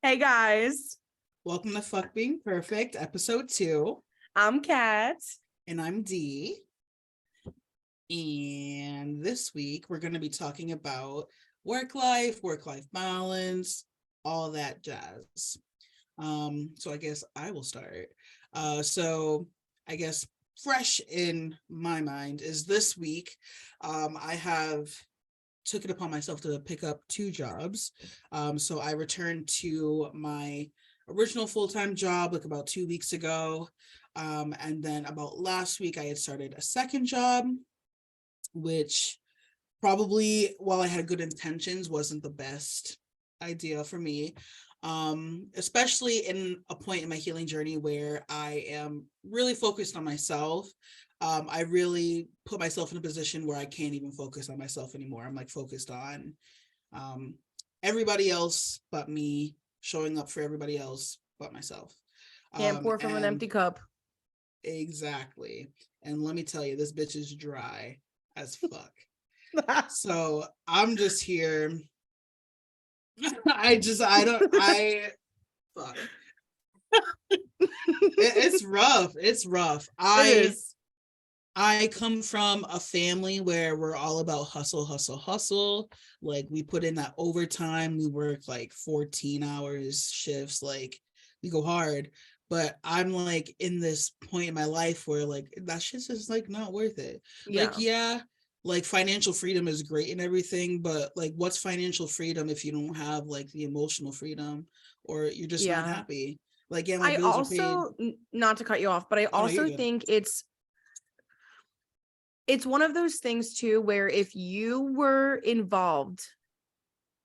Hey guys, Welcome to Fuck Being Perfect, episode 2. I'm Kat. And I'm Dee. And this week we're going to be talking about work life balance, all that jazz. So I guess I will start. So I guess fresh in my mind is this week. I have took it upon myself to pick up 2 jobs. So I returned to my original full-time job like about 2 weeks ago. And then about last week I had started a second job, which probably, while I had good intentions, wasn't the best idea for me. Especially in a point in my healing journey where I am really focused on myself. I really put myself in a position where I can't even focus on myself anymore. I'm like focused on everybody else but me, showing up for everybody else but myself. Can't pour from an empty cup. Exactly. And let me tell you, this bitch is dry as fuck. So I'm just here. Fuck. It's rough. It's rough. I come from a family where we're all about hustle. Like we put in that overtime. We work like 14 hours shifts. Like we go hard. But I'm like in this point in my life where like that shit's just like not worth it. Yeah, like financial freedom is great and everything, but like what's financial freedom if you don't have like the emotional freedom or you're just not happy? Like, yeah, my bills are paid. Not to cut you off, but I also think it's one of those things too, where if you were involved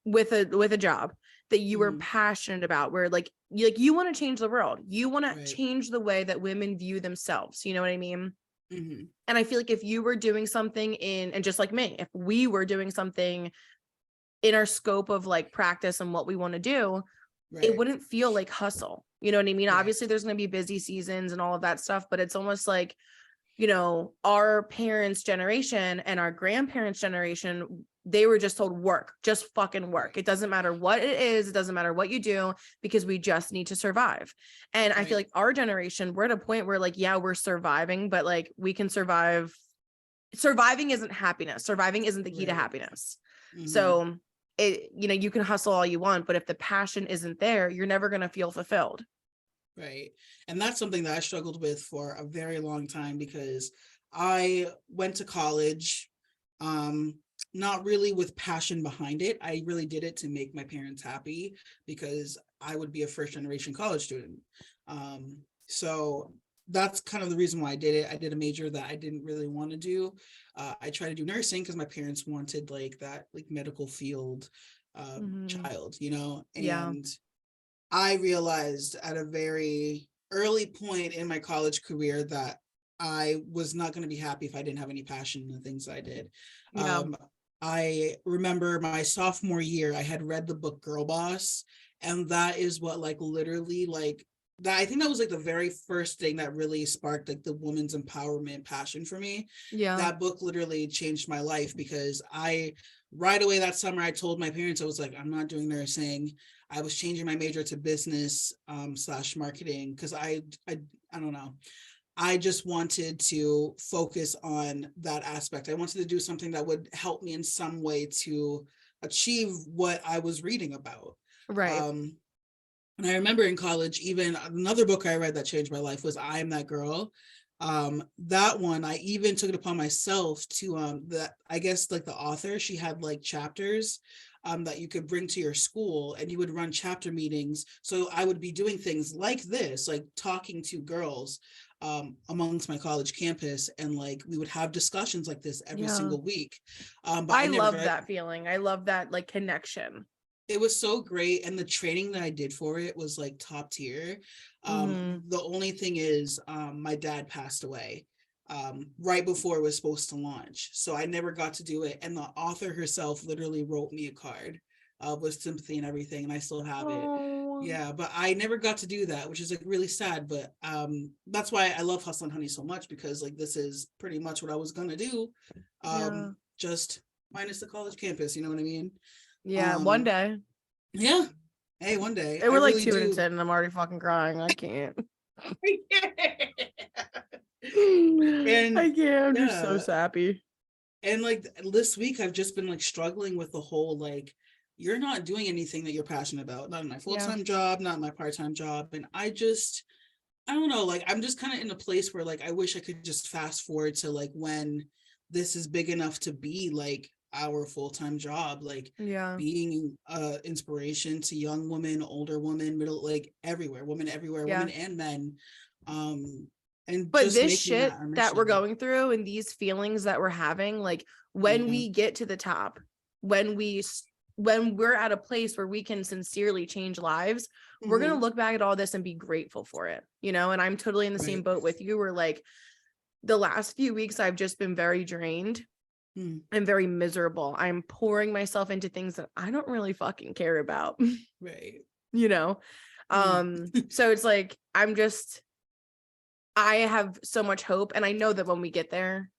with a job that you were passionate about, where like you want to change the world, you want to change the way that women view themselves, you know what I mean? And I feel like if you were doing something and just like me, if we were doing something in our scope of like practice and what we want to do, it wouldn't feel like hustle, you know what I mean? Obviously there's going to be busy seasons and all of that stuff, but it's almost like, you know, our parents' generation and our grandparents' generation, they were just told just fucking work. It doesn't matter what it is. It doesn't matter what you do because we just need to survive. And I feel like our generation, we're at a point where like, yeah, we're surviving, but like we can survive. Surviving isn't happiness. Surviving isn't the key to happiness. So you can hustle all you want, but if the passion isn't there, you're never going to feel fulfilled. Right. And that's something that I struggled with for a very long time because I went to college, not really with passion behind it. I really did it to make my parents happy because I would be a first generation college student. So that's kind of the reason why I did it. I did a major that I didn't really want to do. I tried to do nursing because my parents wanted like that like medical field child, you know, and I realized at a very early point in my college career that I was not going to be happy if I didn't have any passion in the things I did. I remember my sophomore year, I had read the book Girl Boss, and that is what like literally like that. I think that was like the very first thing that really sparked like the woman's empowerment passion for me. That book literally changed my life because right away that summer, I told my parents, I was like, I'm not doing nursing. I was changing my major to business / marketing because I don't know. I just wanted to focus on that aspect. I wanted to do something that would help me in some way to achieve what I was reading about. And I remember in college, even another book I read that changed my life was I Am That Girl. That one, I even took it upon myself to that I guess like the author, she had like chapters that you could bring to your school and you would run chapter meetings. So I would be doing things like this, like talking to girls amongst my college campus, and like we would have discussions like this every single week. But I love that feeling. I love that like connection. It was so great, and the training that I did for it was like top tier. The only thing is my dad passed away right before it was supposed to launch, so I never got to do it, and the author herself literally wrote me a card with sympathy and everything, and I still have it. Yeah, but I never got to do that, which is like really sad. But that's why I love Hustle and Honey so much, because like this is pretty much what I was gonna do, just minus the college campus, you know what I mean? One day. Yeah. Hey, one day. And I we're like really 2 minutes do. in and I'm already fucking crying. I can't. And I can't. I'm just so yeah, sappy. and like this week I've just been like struggling with the whole like you're not doing anything that you're passionate about, not in my Yeah. full-time job, not in my part-time job. And I don't know, like I'm just kind of in a place where like I wish I could just fast forward to like when this is big enough to be like our full-time job, like Yeah. being inspiration to young women, older women, middle, like everywhere, Yeah. women and men. And But just this making that shit our that we're mission. going through and these feelings that we're having, like when Yeah. we get to the top, when when we're at a place where we can sincerely change lives, we're going to Mm-hmm. look back at all this and be grateful for it, you know? And I'm totally in the same Right. boat with you. Where like the last few weeks I've just been very drained Mm. and very miserable. I'm pouring myself into things that I don't really fucking care about, Right. you know? Mm. So it's like I have so much hope, and I know that when we get there,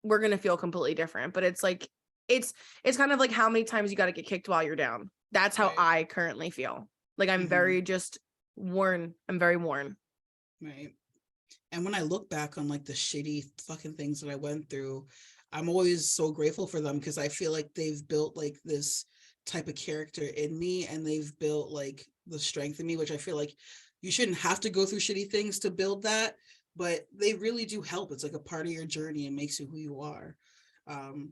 we're going to feel completely different. But it's like it's kind of like how many times you got to get kicked while you're down. That's how Right. I currently feel. Like I'm Mm-hmm. very just worn. I'm very worn. Right. And when I look back on like the shitty fucking things that I went through, I'm always so grateful for them because I feel like they've built like this type of character in me, and they've built like the strength in me, which I feel like you shouldn't have to go through shitty things to build that, but they really do help. It's like a part of your journey and makes you who you are. Um,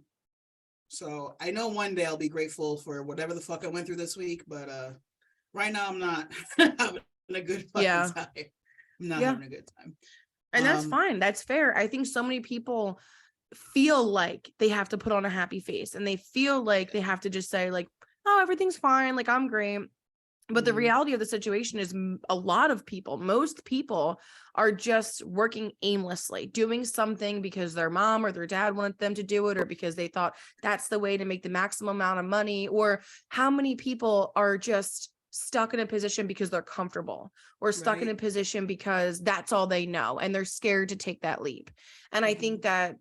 so I know one day I'll be grateful for whatever the fuck I went through this week, but right now I'm not having a good fucking Yeah. time. I'm not Yeah. having a good time. And that's fine. That's fair. I think so many people feel like they have to put on a happy face, and they feel like they have to just say like, oh, everything's fine, like I'm great. But the Mm, reality of the situation is a lot of people, most people are just working aimlessly, doing something because their mom or their dad wanted them to do it, or because they thought that's the way to make the maximum amount of money. Or how many people are just stuck in a position because they're comfortable, or stuck in a right. position because that's all they know and they're scared to take that leap. And I Hmm. think that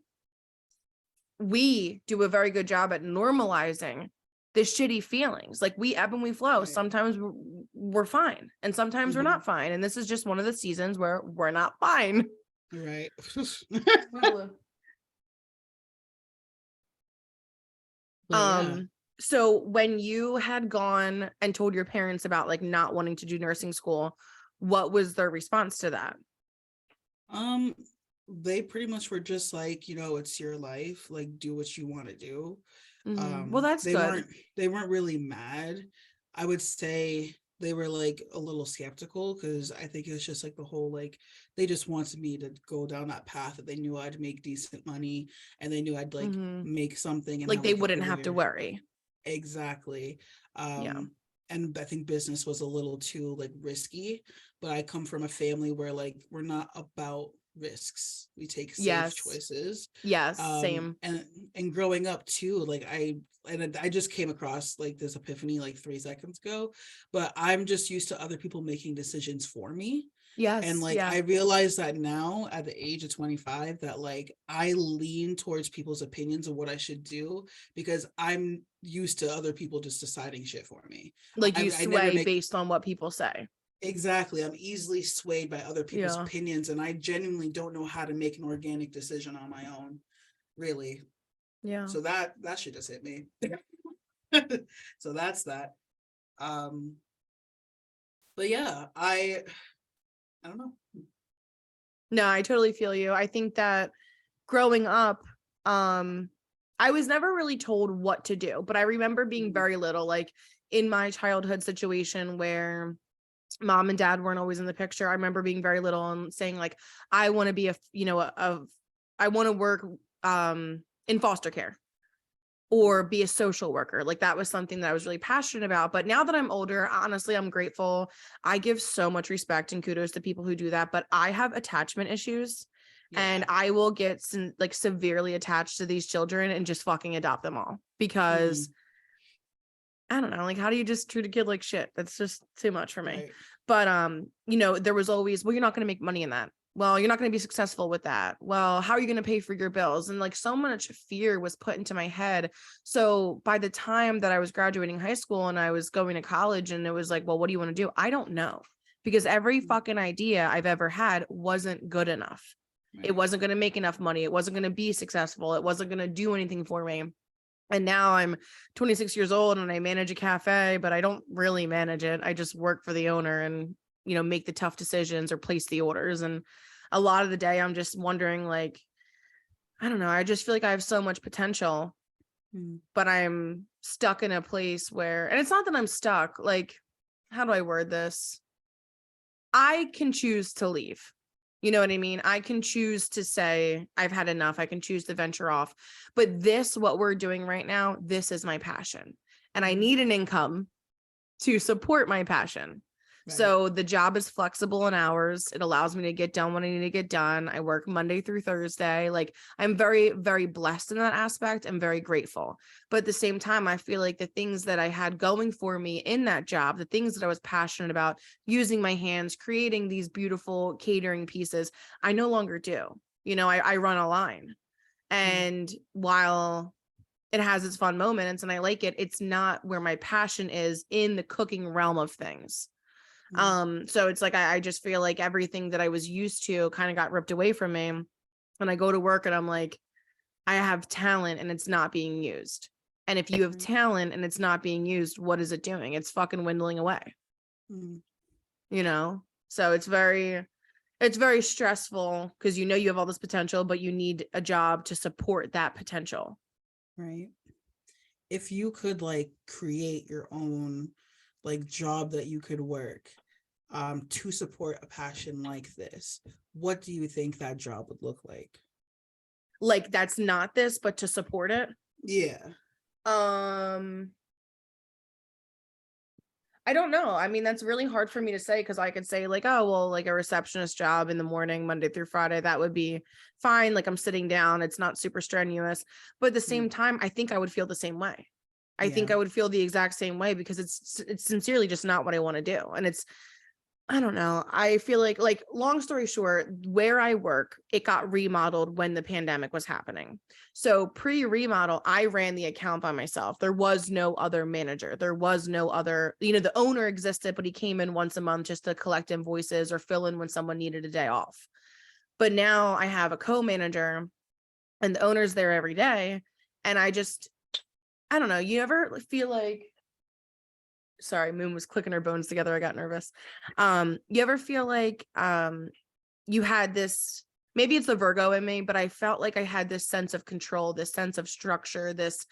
we do a very good job at normalizing the shitty feelings. Like we ebb and we flow. Right. Sometimes we're fine, and sometimes we're Hmm. not fine. And this is just one of the seasons where we're not fine. Right. But yeah. So when you had gone and told your parents about like not wanting to do nursing school, what was their response to that? Um, they pretty much were just like, it's your life, like do what you want to do. Well, that's They good. weren't really mad. I would say they were like a little skeptical because I think it's just like the whole like they just wanted me to go down that path that they knew I'd make decent money, and they knew I'd like hmm make something and Like have they like a wouldn't have to career. worry. Exactly. Yeah. And I think business was a little too like risky, but I come from a family where like we're not about risks. We take safe Yes. choices. Yes. Same. And growing up too, like I just came across like this epiphany like 3 seconds ago, but I'm just used to other people making decisions for me. And Yes. like Yeah. I realize that now at the age of 25 that like I lean towards people's opinions of what I should do because I'm used to other people just deciding shit for me. Like you I never sway make based on what people say. exactly. I'm easily swayed by other people's Yeah. opinions, and I genuinely don't know how to make an organic decision on my own, really. Yeah. So that should just hit me. So that's that. Um, but yeah, I don't know. No, I totally feel you. I think that growing up, I was never really told what to do, but I remember being Mhm. very little, like in my childhood situation where mom and dad weren't always in the picture. I remember being very little and saying like, I want to be I want to work in foster care or be a social worker. Like that was something that I was really passionate about. But now that I'm older, honestly, I'm grateful. I give so much respect and kudos to people who do that, but I have attachment issues, and Yeah. I will get like severely attached to these children and just fucking adopt them all Hmm. because I don't know, like how do you just treat a kid like shit? That's just too much for me. Right. But there was always, well, you're not going to make money in that. well, you're not going to be successful with that. Well, how are you going to pay for your bills? And like so much fear was put into my head. So by the time that I was graduating high school and I was going to college and it was like, well, what do you want to do? I don't know, because every fucking idea I've ever had wasn't good enough. It wasn't going to make enough money. It wasn't going to be successful. It wasn't going to do anything for me. And now I'm 26 years old and I manage a cafe, but I don't really manage it. I just work for the owner and, you know, make the tough decisions or place the orders. And a lot of the day I'm just wondering, like, I don't know, I just feel like I have so much potential, but I'm stuck in a place where, and it's not that I'm stuck, like, how do I word this? I can choose to leave. You know what I mean? I can choose to say I've had enough. I can choose to venture off. But this, what we're doing right now, this is my passion. And I need an income to support my passion. Right. So the job is flexible in hours. It allows me to get done what I need to get done. I work Monday through Thursday. Like, I'm very, very blessed in that aspect. I'm very grateful. But at the same time, I feel like the things that I had going for me in that job, the things that I was passionate about, using my hands, creating these beautiful catering pieces, I no longer do. You know, I run a line. And while it has its fun moments and I like it, it's not where my passion is in the cooking realm of things. So it's like I just feel like everything that I was used to kind of got ripped away from me. And I go to work and I'm like, I have talent and it's not being used. And if you have talent and it's not being used, what is it doing? It's fucking dwindling away. You know? So it's very stressful because you know you have all this potential, but you need a job to support that potential. Right. If you could like create your own like job that you could work to support a passion like this, what do you think that job would look like? Like, that's not this, but to support it? Yeah. I don't know. I mean, that's really hard for me to say because I could say like, oh, well, like a receptionist job in the morning, Monday through Friday, that would be fine. Like, I'm sitting down, it's not super strenuous. But at the same time, I think I would feel the same way. I think I would feel the exact same way because it's sincerely just not what I want to do. And it's, I don't know. I feel like long story short, where I work, it got remodeled when the pandemic was happening. So pre-remodel, I ran the account by myself. There was no other manager. There was no other, you know, the owner existed, but he came in once a month just to collect invoices or fill in when someone needed a day off. But now I have a co-manager and the owner's there every day. And I don't know. You ever feel like, sorry, Moon was clicking her bones together. I got nervous. You ever feel like you had this, maybe it's the Virgo in me, but I felt like I had this sense of control, this sense of structure, this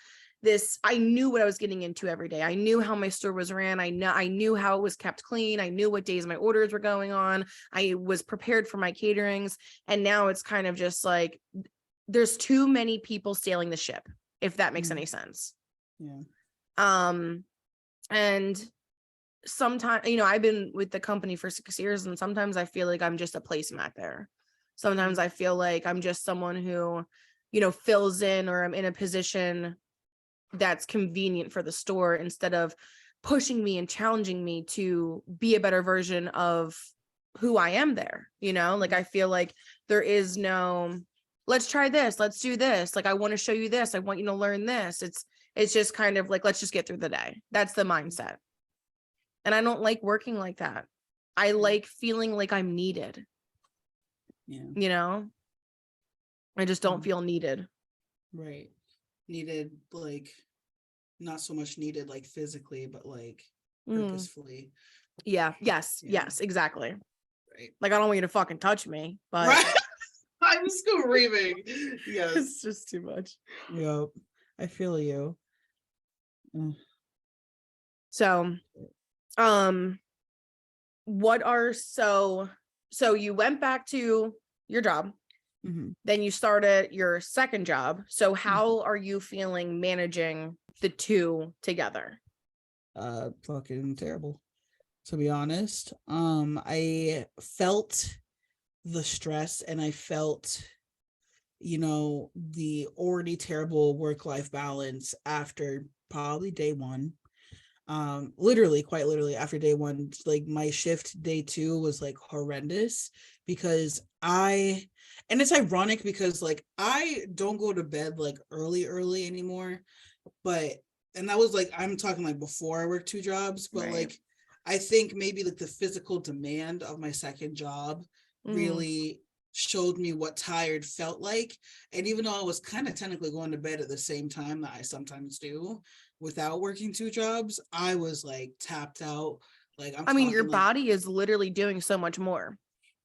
I knew what I was getting into every day. I knew how my store was ran. I knew how it was kept clean. I knew what days my orders were going on. I was prepared for my caterings. And now it's kind of just like there's too many people sailing the ship, if that makes any sense. Yeah. And sometimes, you know, I've been with the company for 6 years and sometimes I feel like I'm just a placemat there. Sometimes I feel like I'm just someone who, you know, fills in, or I'm in a position that's convenient for the store instead of pushing me and challenging me to be a better version of who I am there. You know, like I feel like there is no, let's try this, let's do this. Like, I want to show you this. I want you to learn this. It's just kind of like, let's just get through the day. That's the mindset. And I don't like working like that. I like feeling like I'm needed. Yeah. You know, I just don't feel needed. Right. Needed, like, not so much needed, like physically, but like purposefully. Yeah. Yes. Yeah. Yes, exactly. Right. Like, I don't want you to fucking touch me, but right? I'm screaming. Yes. It's just too much. Yep. I feel you. So, what are, so you went back to your job, then you started your second job. So how are you feeling managing the two together? Fucking terrible, to be honest. I felt the stress and I felt, you know, the already terrible work-life balance after probably day one. Quite literally after day one, like my shift day two was like horrendous because and it's ironic because like I don't go to bed like early anymore, but and that was like I'm talking like before I worked two jobs, but Right. like I think maybe like the physical demand of my second job really showed me what tired felt like. And even though I was kind of technically going to bed at the same time that I sometimes do without working two jobs, I was like tapped out. Like I'm I mean, your talking like body is literally doing so much more.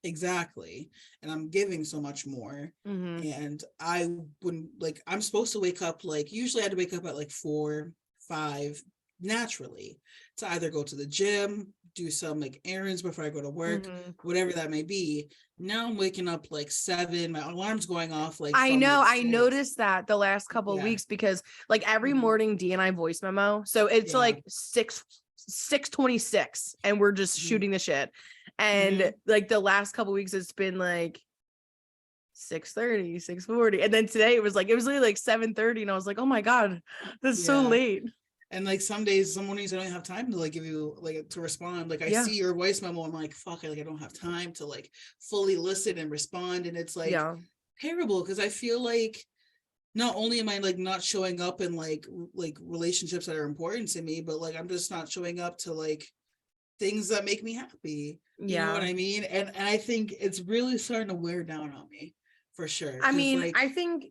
exactly. And I'm giving so much more. Mm-hmm. And I wouldn't like I'm supposed to wake up like usually I had to wake up at like 4, 5 naturally to either go to the gym, do some like errands before I go to work, Mm-hmm. whatever that may be. Now I'm waking up like 7, my alarm's going off like I from know. like I 6. noticed that the last couple of Yeah. weeks because like every Mhm. morning D and I voice memo. So it's Yeah. like 6:26 and we're just Mhm. shooting the shit. And Mhm. like the last couple of weeks it's been like 6:30, 6:40. And then today it was literally like 7:30 and I was like, "Oh my God, that's so Yeah. late." And like some days, some mornings I don't have time to like give you like to respond. Like I Yeah. see your voice memo, I'm like, fuck, I don't have time to like fully listen and respond. And it's like Yeah. terrible because I feel like not only am I like not showing up in like relationships that are important to me, but like I'm just not showing up to like things that make me happy. You know what Yeah. I mean? And I think it's really starting to wear down on me for sure. I Cause mean, like I think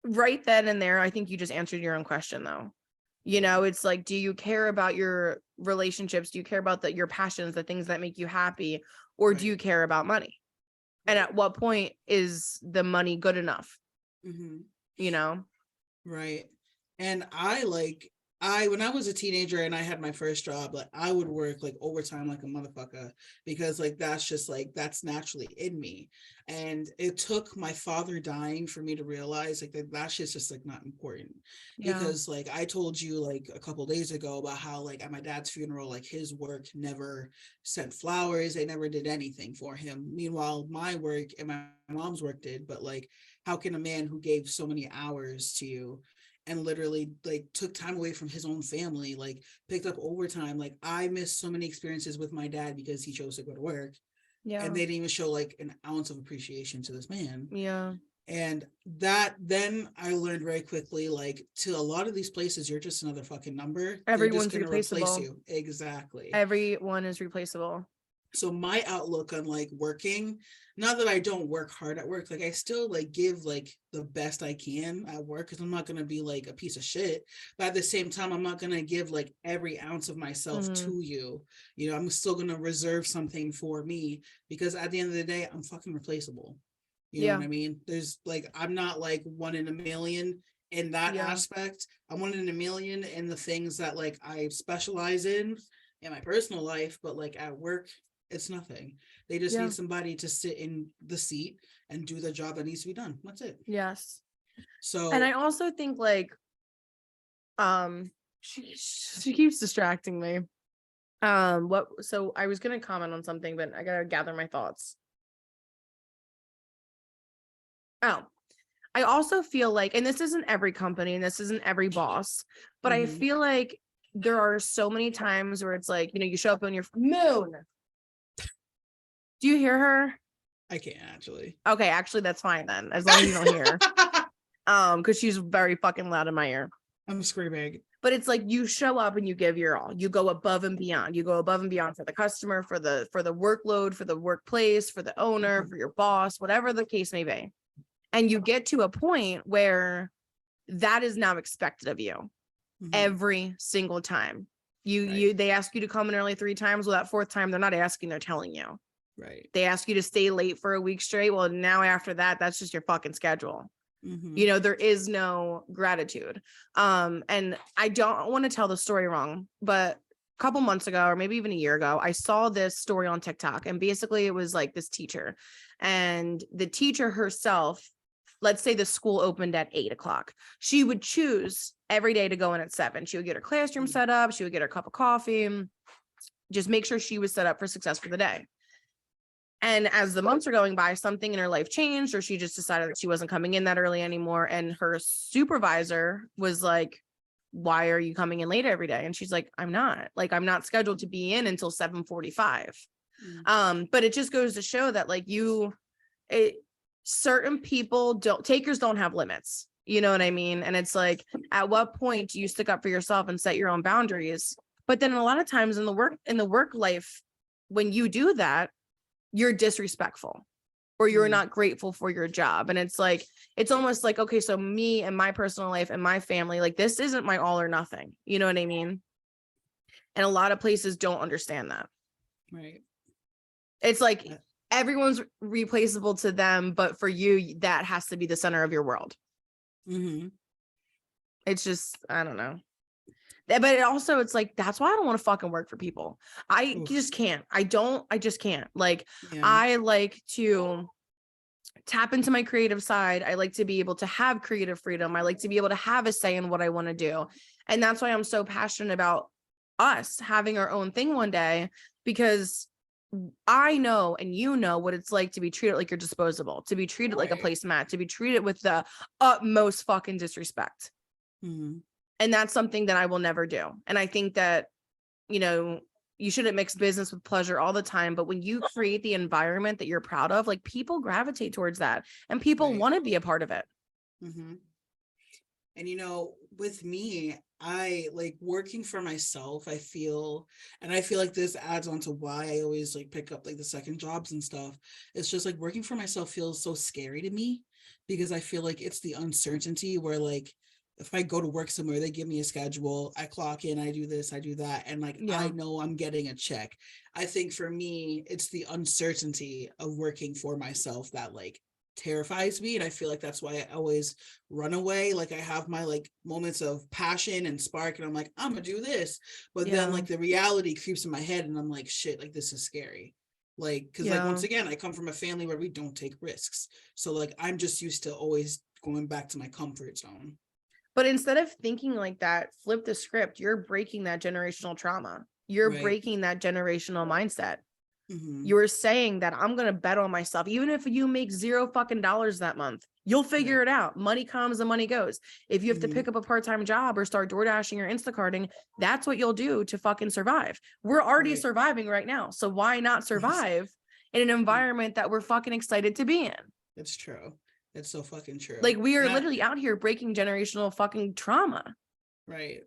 right then and there, I think you just answered your own question though. You yeah, know, it's like, do you care about your relationships? Do you care about your passions, the things that make you happy? Or do you right. care about money? And Right. at what point is the money good enough? Mm-hmm. You know? Right. And I when I was a teenager and I had my first job, like I would work like overtime like a motherfucker because like that's just like that's naturally in me. And it took my father dying for me to realize like that shit's just like not important. Yeah. Because like I told you like a couple days ago about how like at my dad's funeral, like his work never sent flowers, they never did anything for him. Meanwhile, my work and my mom's work did, but like how can a man who gave so many hours to you and literally like took time away from his own family, like picked up overtime, like I missed so many experiences with my dad because he chose to go to work Yeah. and they didn't even show like an ounce of appreciation to this man. Yeah. And that then I learned very quickly, like to a lot of these places, you're just another fucking number. They're just Everyone's gonna replace replaceable. you. Exactly. Everyone is replaceable. So my outlook on like working, not that I don't work hard at work, like I still like give like the best I can at work because I'm not gonna be like a piece of shit. But at the same time, I'm not gonna give like every ounce of myself Mm-hmm. to you. You know, I'm still gonna reserve something for me because at the end of the day, I'm fucking replaceable. You know Yeah. what I mean? There's like I'm not like one in a million in that Yeah. aspect. I'm one in a million in the things that like I specialize in my personal life, but like at work, it's nothing. They just Yeah. need somebody to sit in the seat and do the job that needs to be done. That's it. Yes. And I So also think like she keeps distracting me. So I was gonna comment on something, but I gotta gather my thoughts. Oh, I also feel like, and this isn't every company and this isn't every boss, but I mhm. feel like there are so many times where it's like, you know, you show up on your moon. Do you hear her? I can't actually. Okay, actually that's fine then, as long as you don't hear. Because she's very fucking loud in my ear. I'm screaming. But it's like you show up and you give your all. You go above and beyond. You go above and beyond for the customer, for the workload, for the workplace, for the owner, Mhm. for your boss, whatever the case may be. And you get to a point where that is now expected of you Mhm. every single time. Right. They ask you to come in early 3 times. Well, that fourth time, they're not asking, they're telling you. Right. They ask you to stay late for a week straight. Well, now after that, that's just your fucking schedule. Mhm. You know, there is no gratitude. And I don't want to tell the story wrong, but a couple months ago, or maybe even a year ago, I saw this story on TikTok. And basically it was like this teacher, and the teacher herself, let's say the school opened at 8 o'clock. She would choose every day to go in at 7. She would get her classroom set up. She would get her cup of coffee, just make sure she was set up for success for the day. And as the months are going by, something in her life changed, or she just decided that she wasn't coming in that early anymore. And her supervisor was like, why are you coming in late every day? And she's like, I'm not scheduled to be in until 7:45. But it just goes to show that like certain people takers don't have limits. You know what I mean? And it's like, at what point do you stick up for yourself and set your own boundaries? But then a lot of times in the work life, when you do that, you're disrespectful or you're not grateful for your job. And it's like, it's almost like, okay, so me and my personal life and my family, like this isn't my all or nothing. You know what I mean? And a lot of places don't understand that. Right. It's like everyone's replaceable to them, but for you, that has to be the center of your world. It's just, I don't know. But it also, it's like, that's why I don't want to fucking work for people. I just can't. I just can't. Like, I like to tap into my creative side. I like to be able to have creative freedom. I like to be able to have a say in what I want to do. And that's why I'm so passionate about us having our own thing one day, because I know, and you know what it's like to be treated like you're disposable, to be treated like a placemat, to be treated with the utmost fucking disrespect. And that's something that I will never do. And I think that, you know, you shouldn't mix business with pleasure all the time. But when you create the environment that you're proud of, like people gravitate towards that and people want to be a part of it. And, you know, with me, I like working for myself. I feel like this adds on to why I always like pick up like the second jobs and stuff. It's just like working for myself feels so scary to me, because I feel like it's the uncertainty where like, if I go to work somewhere, they give me a schedule, I clock in, I do this, I do that. And like, I know I'm getting a check. I think for me, it's the uncertainty of working for myself that like terrifies me. And I feel like that's why I always run away. Like I have my like moments of passion and spark and I'm like, I'm gonna do this. But then like the reality creeps in my head and I'm like, shit, like this is scary. Like, cause like, once again, I come from a family where we don't take risks. So like, I'm just used to always going back to my comfort zone. But instead of thinking like that, flip the script. You're breaking that generational trauma. You're breaking that generational mindset. You're saying that I'm going to bet on myself. Even if you make $0 fucking that month, you'll figure it out. Money comes and money goes. If you have to pick up a part-time job or start door dashing or Instacarting, that's what you'll do to fucking survive. We're already surviving right now. So why not survive in an environment that we're fucking excited to be in? It's true. It's so fucking true. Like we are literally out here breaking generational fucking trauma. Right.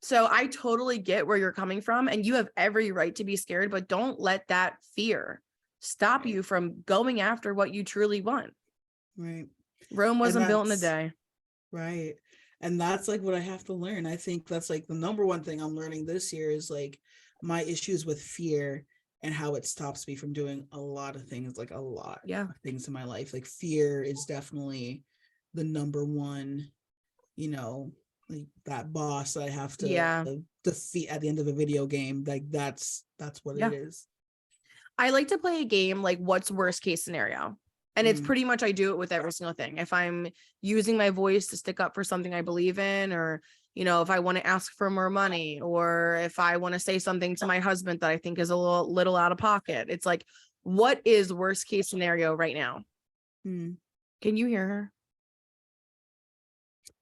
So I totally get where you're coming from and you have every right to be scared, but don't let that fear stop you from going after what you truly want. Right. Rome wasn't built in a day. Right. And that's like what I have to learn. I think that's like the number one thing I'm learning this year is like my issues with fear and how it stops me from doing a lot of things, like a lot of things in my life. Like fear is definitely the number one, you know, like that boss I have to defeat at the end of a video game. Like that's what it is. I like to play a game like what's worst case scenario. And it's pretty much, I do it with every single thing. If I'm using my voice to stick up for something I believe in, or, you know, if I want to ask for more money, or if I want to say something to my husband that I think is a little out of pocket, it's like, what is worst case scenario right now? Can you hear her?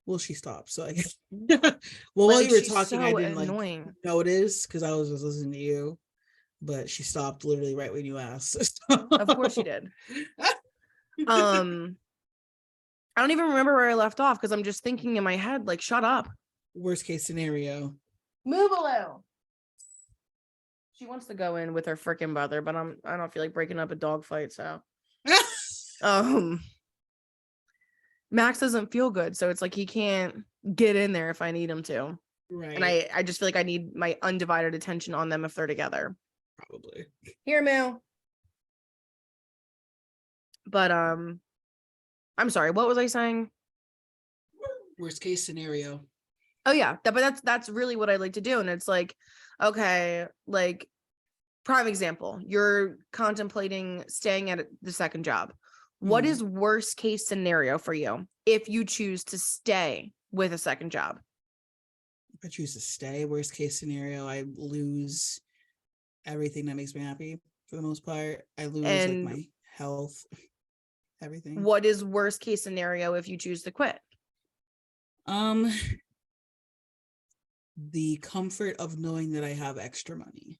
Well, she stopped. So I guess, well, while you were talking, I didn't like notice because I was just listening to you, but she stopped literally right when you asked. Of course she did. I don't even remember where I left off because I'm just thinking in my head, like, shut up. Worst case scenario. Move a little. She wants to go in with her freaking brother, but I don't feel like breaking up a dog fight, so Max doesn't feel good, so it's like he can't get in there if I need him to. Right. And I just feel like I need my undivided attention on them if they're together. Probably. Here, Moo. But I'm sorry, what was I saying? Worst case scenario. Oh yeah, but that's really what I like to do. And it's like, okay, like prime example, you're contemplating staying at the second job. What is worst case scenario for you if you choose to stay with a second job? If I choose to stay, worst case scenario, I lose everything that makes me happy for the most part. I lose like my health, everything. What is worst case scenario if you choose to quit? The comfort of knowing that I have extra money.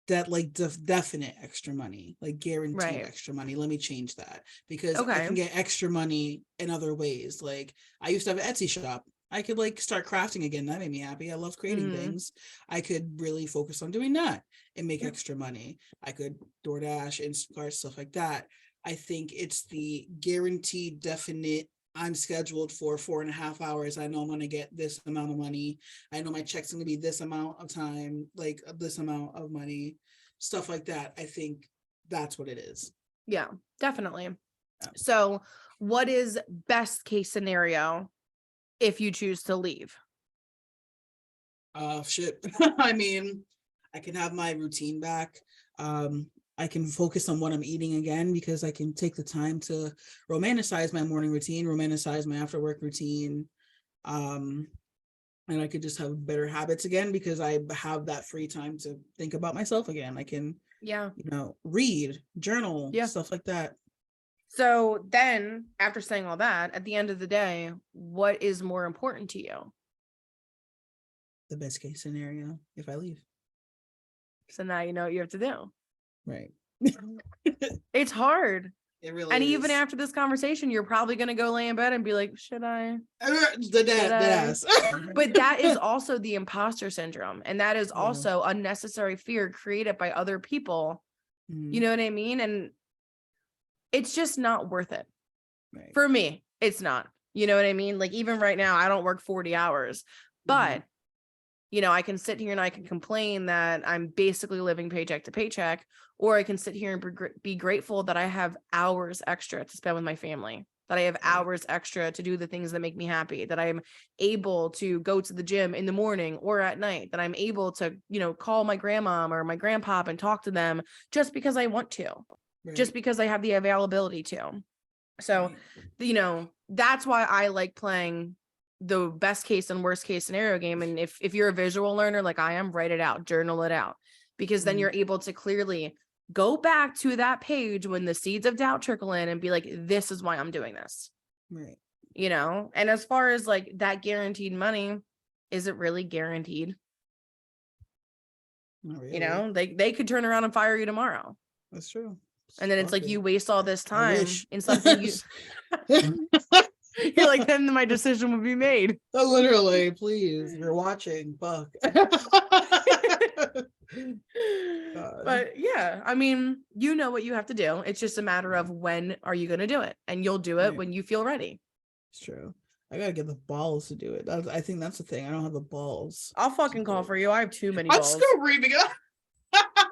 that like definite extra money, like guaranteed Right. extra money. Let me change that, because I Okay. can get extra money in other ways. Like I used to have an Etsy shop. I could like start crafting again. That made me happy. I love creating Mm-hmm. things. I could really focus on doing that and make Yeah. extra money. I could DoorDash, Instacart, stuff like that. I think it's the guaranteed definite, I'm scheduled for 4.5 hours. I know I'm going to get this amount of money. I know my check's going to be this amount of time, like this amount of money, stuff like that. I think that's what it is. Yeah, definitely. Yeah. So what is best case scenario if you choose to leave? Shit. I mean, I can have my routine back. I can focus on what I'm eating again, because I can take the time to romanticize my morning routine, romanticize my after work routine. And I could just have better habits again, because I have that free time to think about myself again. I can, Yeah. read, journal, Yeah. stuff like that. So then after saying all that, at the end of the day, what is more important to you? The best case scenario, if I leave. So now you know what you have to do. Right. It's hard. It really And is. even after this conversation, you're probably going to go lay in bed and be like, should I? The ass. But that is also the imposter syndrome. And that is Yeah. also unnecessary fear created by other people. Mhm. You know what I mean? And it's just not worth it. Right. For me, it's not. You know what I mean? Like even right now, I don't work 40 hours, but I can sit here and I can complain that I'm basically living paycheck to paycheck, or I can sit here and be grateful that I have hours extra to spend with my family, that I have hours extra to do the things that make me happy, that I'm able to go to the gym in the morning or at night, that I'm able to, call my grandma or my grandpa and talk to them just because I want to, just because I have the availability to. So, that's why I like playing the best case and worst case scenario game. And if you're a visual learner like I am, write it out, journal it out, because then you're able to clearly go back to that page when the seeds of doubt trickle in and be like, this is why I'm doing this. Right. And as far as like that guaranteed money, is it really guaranteed? Not really. They could turn around and fire you tomorrow. That's true. And then it's like you waste all this time in I something you're like, then my decision would be made. Literally, please. You're watching. Fuck. But yeah, I mean, you know what you have to do. It's just a matter of when are you going to do it, and you'll do it when you feel ready. It's true. I gotta get the balls to do it. I think that's the thing. I don't have the balls. I'll fucking call for you. I have too many balls. I'm screaming.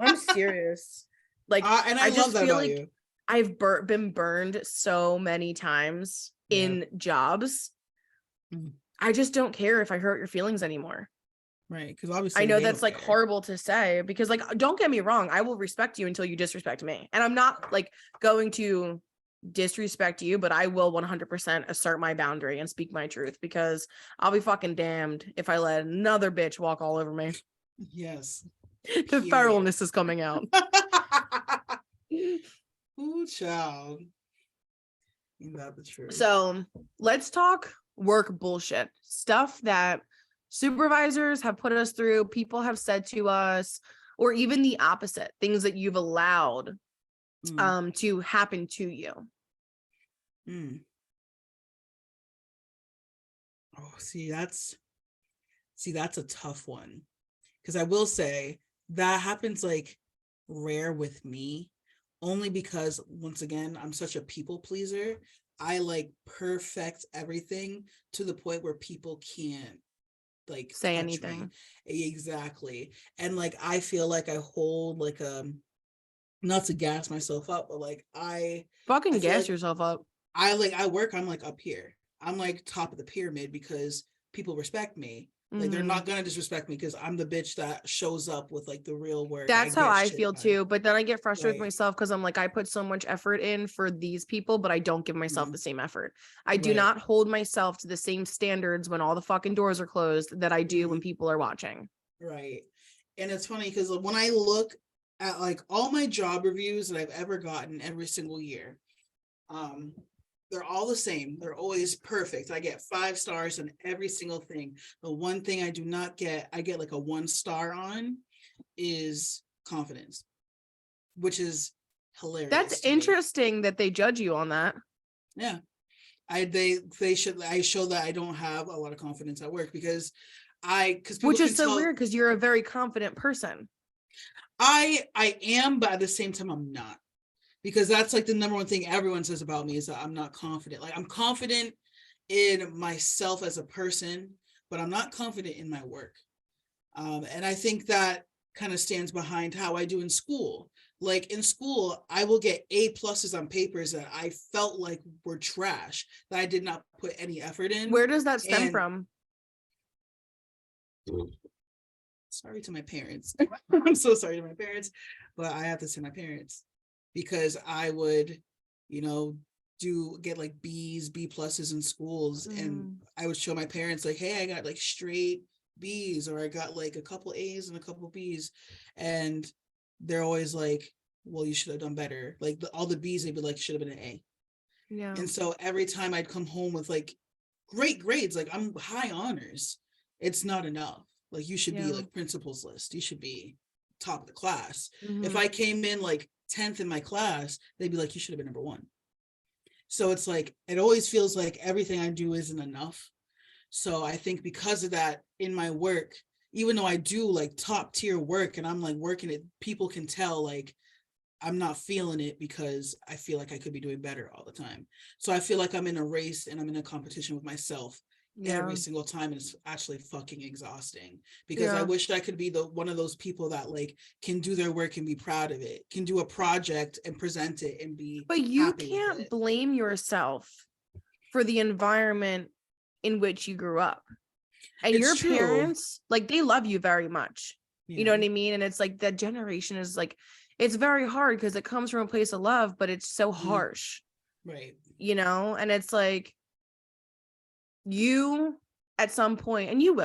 I'm serious. Like, and I just love that feel about like you. I've been burned so many times in jobs. I just don't care if I hurt your feelings anymore. Right, because obviously I know that's like horrible to say, because like, don't get me wrong, I will respect you until you disrespect me, and I'm not like going to disrespect you, but I will 100% assert my boundary and speak my truth, because I'll be fucking damned if I let another bitch walk all over me. Yes, the feralness is coming out. Ooh, child. Ain't that the truth? So let's talk work bullshit stuff that supervisors have put us through, people have said to us, or even the opposite, things that you've allowed to happen to you. Oh, see, that's a tough one, because I will say that happens like rare with me, only because once again, I'm such a people pleaser. I like perfect everything to the point where people can't like say anything. Exactly. And like I feel like I hold like not to gas myself up, but like I fucking gas yourself up. I'm like up here. I'm like top of the pyramid because people respect me. Like they're not gonna disrespect me because I'm the bitch that shows up with like the real work. That's how I feel too. But then I get frustrated with myself because I'm like, I put so much effort in for these people, but I don't give myself the same effort. I do not hold myself to the same standards when all the fucking doors are closed that I do when people are watching. Right. And it's funny because when I look at like all my job reviews that I've ever gotten every single year, they're all the same. They're always perfect. I get 5 stars on every single thing. The one thing I do not get, I get like a 1 star on, is confidence, which is hilarious. That's interesting that they judge you on that. Yeah. I show that I don't have a lot of confidence at work because which is so weird because you're a very confident person. I am, but at the same time I'm not, because that's like the number one thing everyone says about me is that I'm not confident. Like I'm confident in myself as a person, but I'm not confident in my work. And I think that kind of stands behind how I do in school. Like in school, I will get A+ on papers that I felt like were trash, that I did not put any effort in. Where does that stem from? Sorry to my parents. I'm so sorry to my parents, but I have to say my parents, because I would, get like B's, B+ in schools. And I would show my parents like, hey, I got like straight B's, or I got like a couple A's and a couple B's. And they're always like, well, you should have done better. Like all the B's, they'd be like, should have been an A. Yeah. And so every time I'd come home with like great grades, like I'm high honors, it's not enough. Like you should be like principal's list. You should be top of the class. If I came in like 10th in my class, they'd be like, you should have been number 1. So it's like, it always feels like everything I do isn't enough. So I think because of that, in my work, even though I do like top tier work and I'm like working it, people can tell like I'm not feeling it because I feel like I could be doing better all the time. So I feel like I'm in a race and I'm in a competition with myself every single time, and it's actually fucking exhausting, because I wish I could be one of those people that like can do their work and be proud of it, can do a project and present it and be but you can't blame yourself for the environment in which you grew up. And it's your true. Parents, like they love you very much. You know what I mean? And it's like that generation is like, it's very hard because it comes from a place of love, but it's so harsh. Right. And it's like, you at some point, and you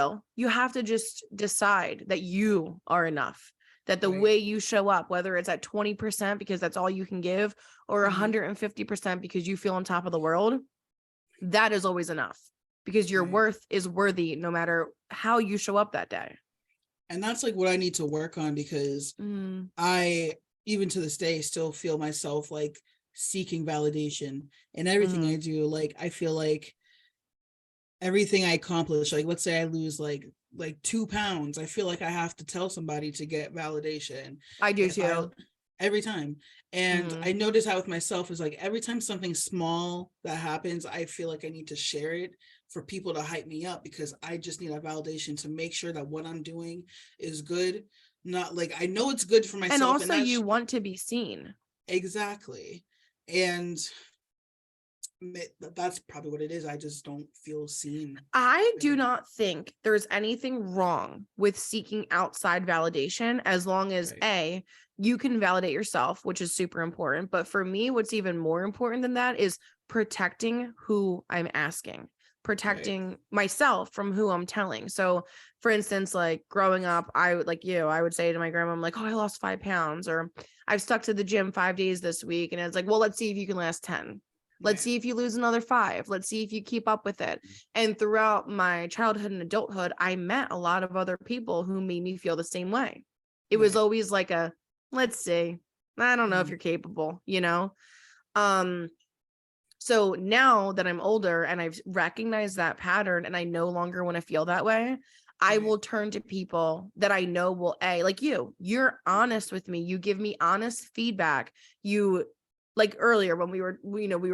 have to just decide that you are enough, that the way you show up, whether it's at 20% because that's all you can give, or 150% because you feel on top of the world, that is always enough, because your worth is worthy no matter how you show up that day. And that's like what I need to work on, because I, even to this day, still feel myself like seeking validation in everything I do. Like I feel like everything I accomplish, like let's say I lose like 2 pounds, I feel like I have to tell somebody to get validation. I do too. Every time. And I notice how with myself is like every time something small that happens, I feel like I need to share it for people to hype me up, because I just need a validation to make sure that what I'm doing is good. Not like, I know it's good for myself. And also you want to be seen. Exactly. And that's probably what it is. I just don't feel seen. I do not think there's anything wrong with seeking outside validation, as long as you can validate yourself, which is super important. But for me, what's even more important than that is protecting who I'm asking, protecting myself from who I'm telling. So for instance, like growing up, I would say to my grandma, I'm like, oh, I lost 5 pounds, or I've stuck to the gym 5 days this week. And it's like, well, let's see if you can last 10. Let's see if you lose another 5. Let's see if you keep up with it. And throughout my childhood and adulthood, I met a lot of other people who made me feel the same way. It was always like let's see, I don't know if you're capable, So now that I'm older and I've recognized that pattern and I no longer want to feel that way, I will turn to people that I know will, like you're honest with me. You give me honest feedback. You, like earlier when we were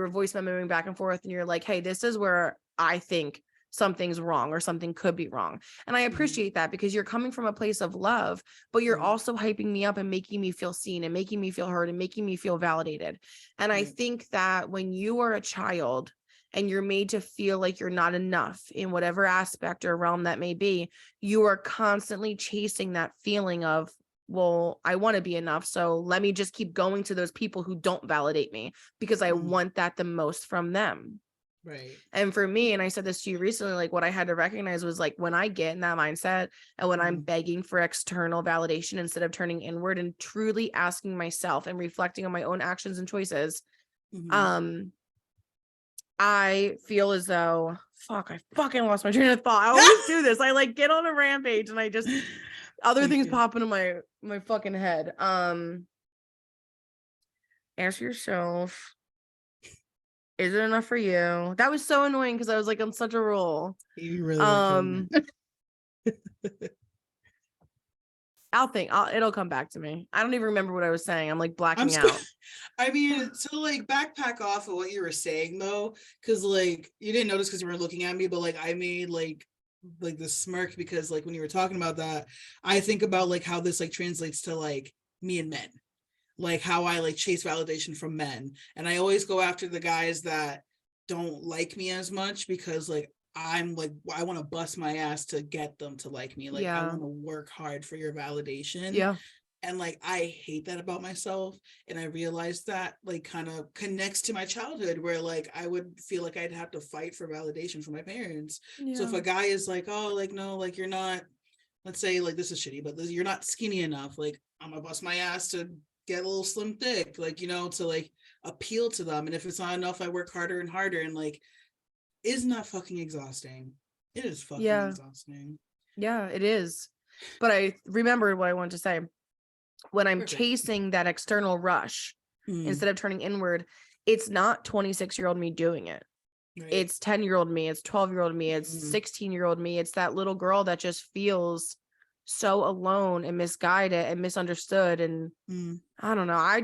voice memoing back and forth, and you're like, hey, this is where I think something's wrong or something could be wrong. And I appreciate that, because you're coming from a place of love, but you're also hyping me up and making me feel seen and making me feel heard and making me feel validated. And I think that when you are a child and you're made to feel like you're not enough in whatever aspect or realm that may be, you are constantly chasing that feeling of, well, I want to be enough, so let me just keep going to those people who don't validate me because I want that the most from them. Right. And for me, and I said this to you recently, like what I had to recognize was like when I get in that mindset and when I'm begging for external validation instead of turning inward and truly asking myself and reflecting on my own actions and choices, I feel as though, I fucking lost my train of thought. I always do this. I like get on a rampage and I just Other Thank things you. pop into my fucking head. Ask yourself, is it enough for you? That was so annoying because I was like on such a roll. You really were killing it. I'll think. It'll come back to me. I don't even remember what I was saying. I'm like I'm blacking still, out. I mean, to like backpack off of what you were saying though, because like you didn't notice because you weren't looking at me, but like I made like the smirk because like when you were talking about that, I think about like how this like translates to like me and men, like how I like chase validation from men, and I always go after the guys that don't like me as much because like I'm like I want to bust my ass to get them to like me. Like I Yeah. want to work hard for your validation. Yeah. And like I hate that about myself. And I realized that like kind of connects to my childhood where like I would feel like I'd have to fight for validation from my parents. So if Yeah. a guy is like, oh, like no, like you're not, let's say like this is shitty, but you're not skinny enough, like I'm gonna bust my ass to get a little slim thick, like, you know, to like appeal to them. And if it's not enough, I work harder and harder. And like, isn't that fucking exhausting? It is fucking Yeah. exhausting. Yeah, it is. But I remembered what I wanted to say. When I'm Perfect. chasing that external rush instead of turning inward, it's not 26-year-old me doing it. Right. It's 10-year-old me, it's 12-year-old me, it's 16-year-old me. It's that little girl that just feels so alone and misguided and misunderstood. And I don't know.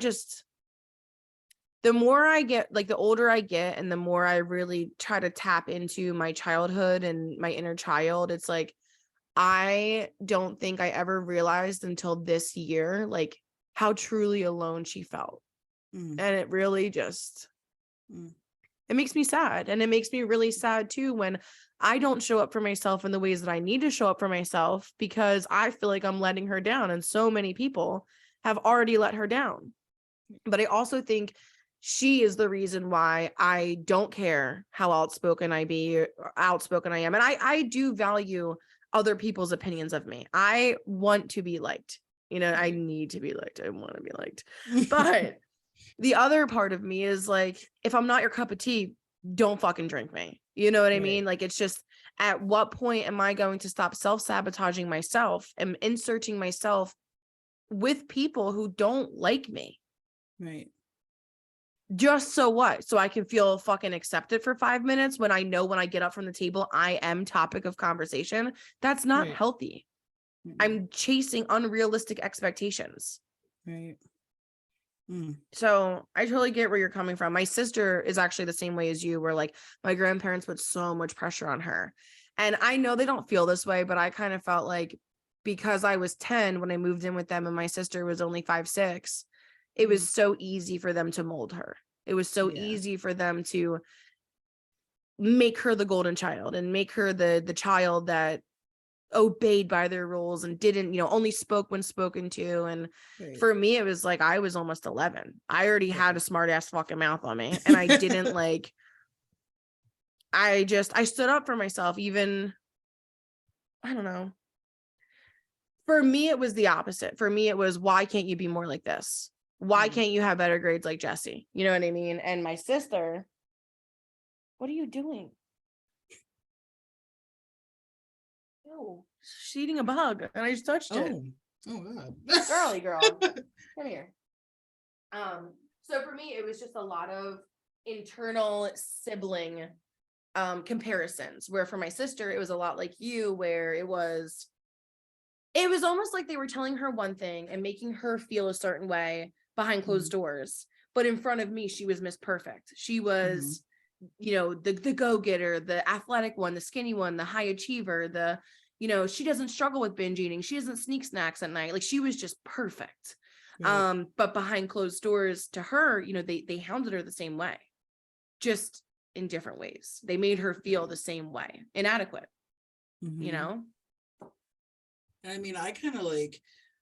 The more I get, like the older I get and the more I really try to tap into my childhood and my inner child, it's like, I don't think I ever realized until this year, like how truly alone she felt. And it really just, it makes me sad. And it makes me really sad too when I don't show up for myself in the ways that I need to show up for myself because I feel like I'm letting her down. And so many people have already let her down. But I also think she is the reason why I don't care how outspoken I am. And I do value other people's opinions of me. I want to be liked. You know, I need to be liked. I want to be liked. But the other part of me is like, if I'm not your cup of tea, don't fucking drink me. You know what I mean? Like, it's just, at what point am I going to stop self-sabotaging myself and inserting myself with people who don't like me? Right. Just so what? So I can feel fucking accepted for 5 minutes when I know when I get up from the table, I am topic of conversation. That's not healthy. I'm chasing unrealistic expectations. Right. So I totally get where you're coming from. My sister is actually the same way as you, where like my grandparents put so much pressure on her. And I know they don't feel this way, but I kind of felt like because I was 10 when I moved in with them and my sister was only 5, 6, it was so easy for them to mold her. It was so easy for them to make her the golden child and make her the child that obeyed by their rules and didn't, you know, only spoke when spoken to. And for me, it was like I was almost 11. I already had a smart ass fucking mouth on me. And I didn't like, I stood up for myself. Even, I don't know. For me, it was the opposite. For me, it was, why can't you be more like this? Why can't you have better grades like Jesse? You know what I mean? And my sister, what are you doing? Oh, she's eating a bug and I just touched it. Oh God. Girly girl. Come here. So for me, it was just a lot of internal sibling comparisons, where for my sister, it was a lot like you, where it was almost like they were telling her one thing and making her feel a certain way behind closed doors. But in front of me, she was Miss Perfect. She was, you know, the go-getter, the athletic one, the skinny one, the high achiever, the, you know, she doesn't struggle with binge eating. She doesn't sneak snacks at night. Like, she was just perfect. But behind closed doors to her, you know, they hounded her the same way, just in different ways. They made her feel the same way, inadequate, you know? I mean, I kind of like,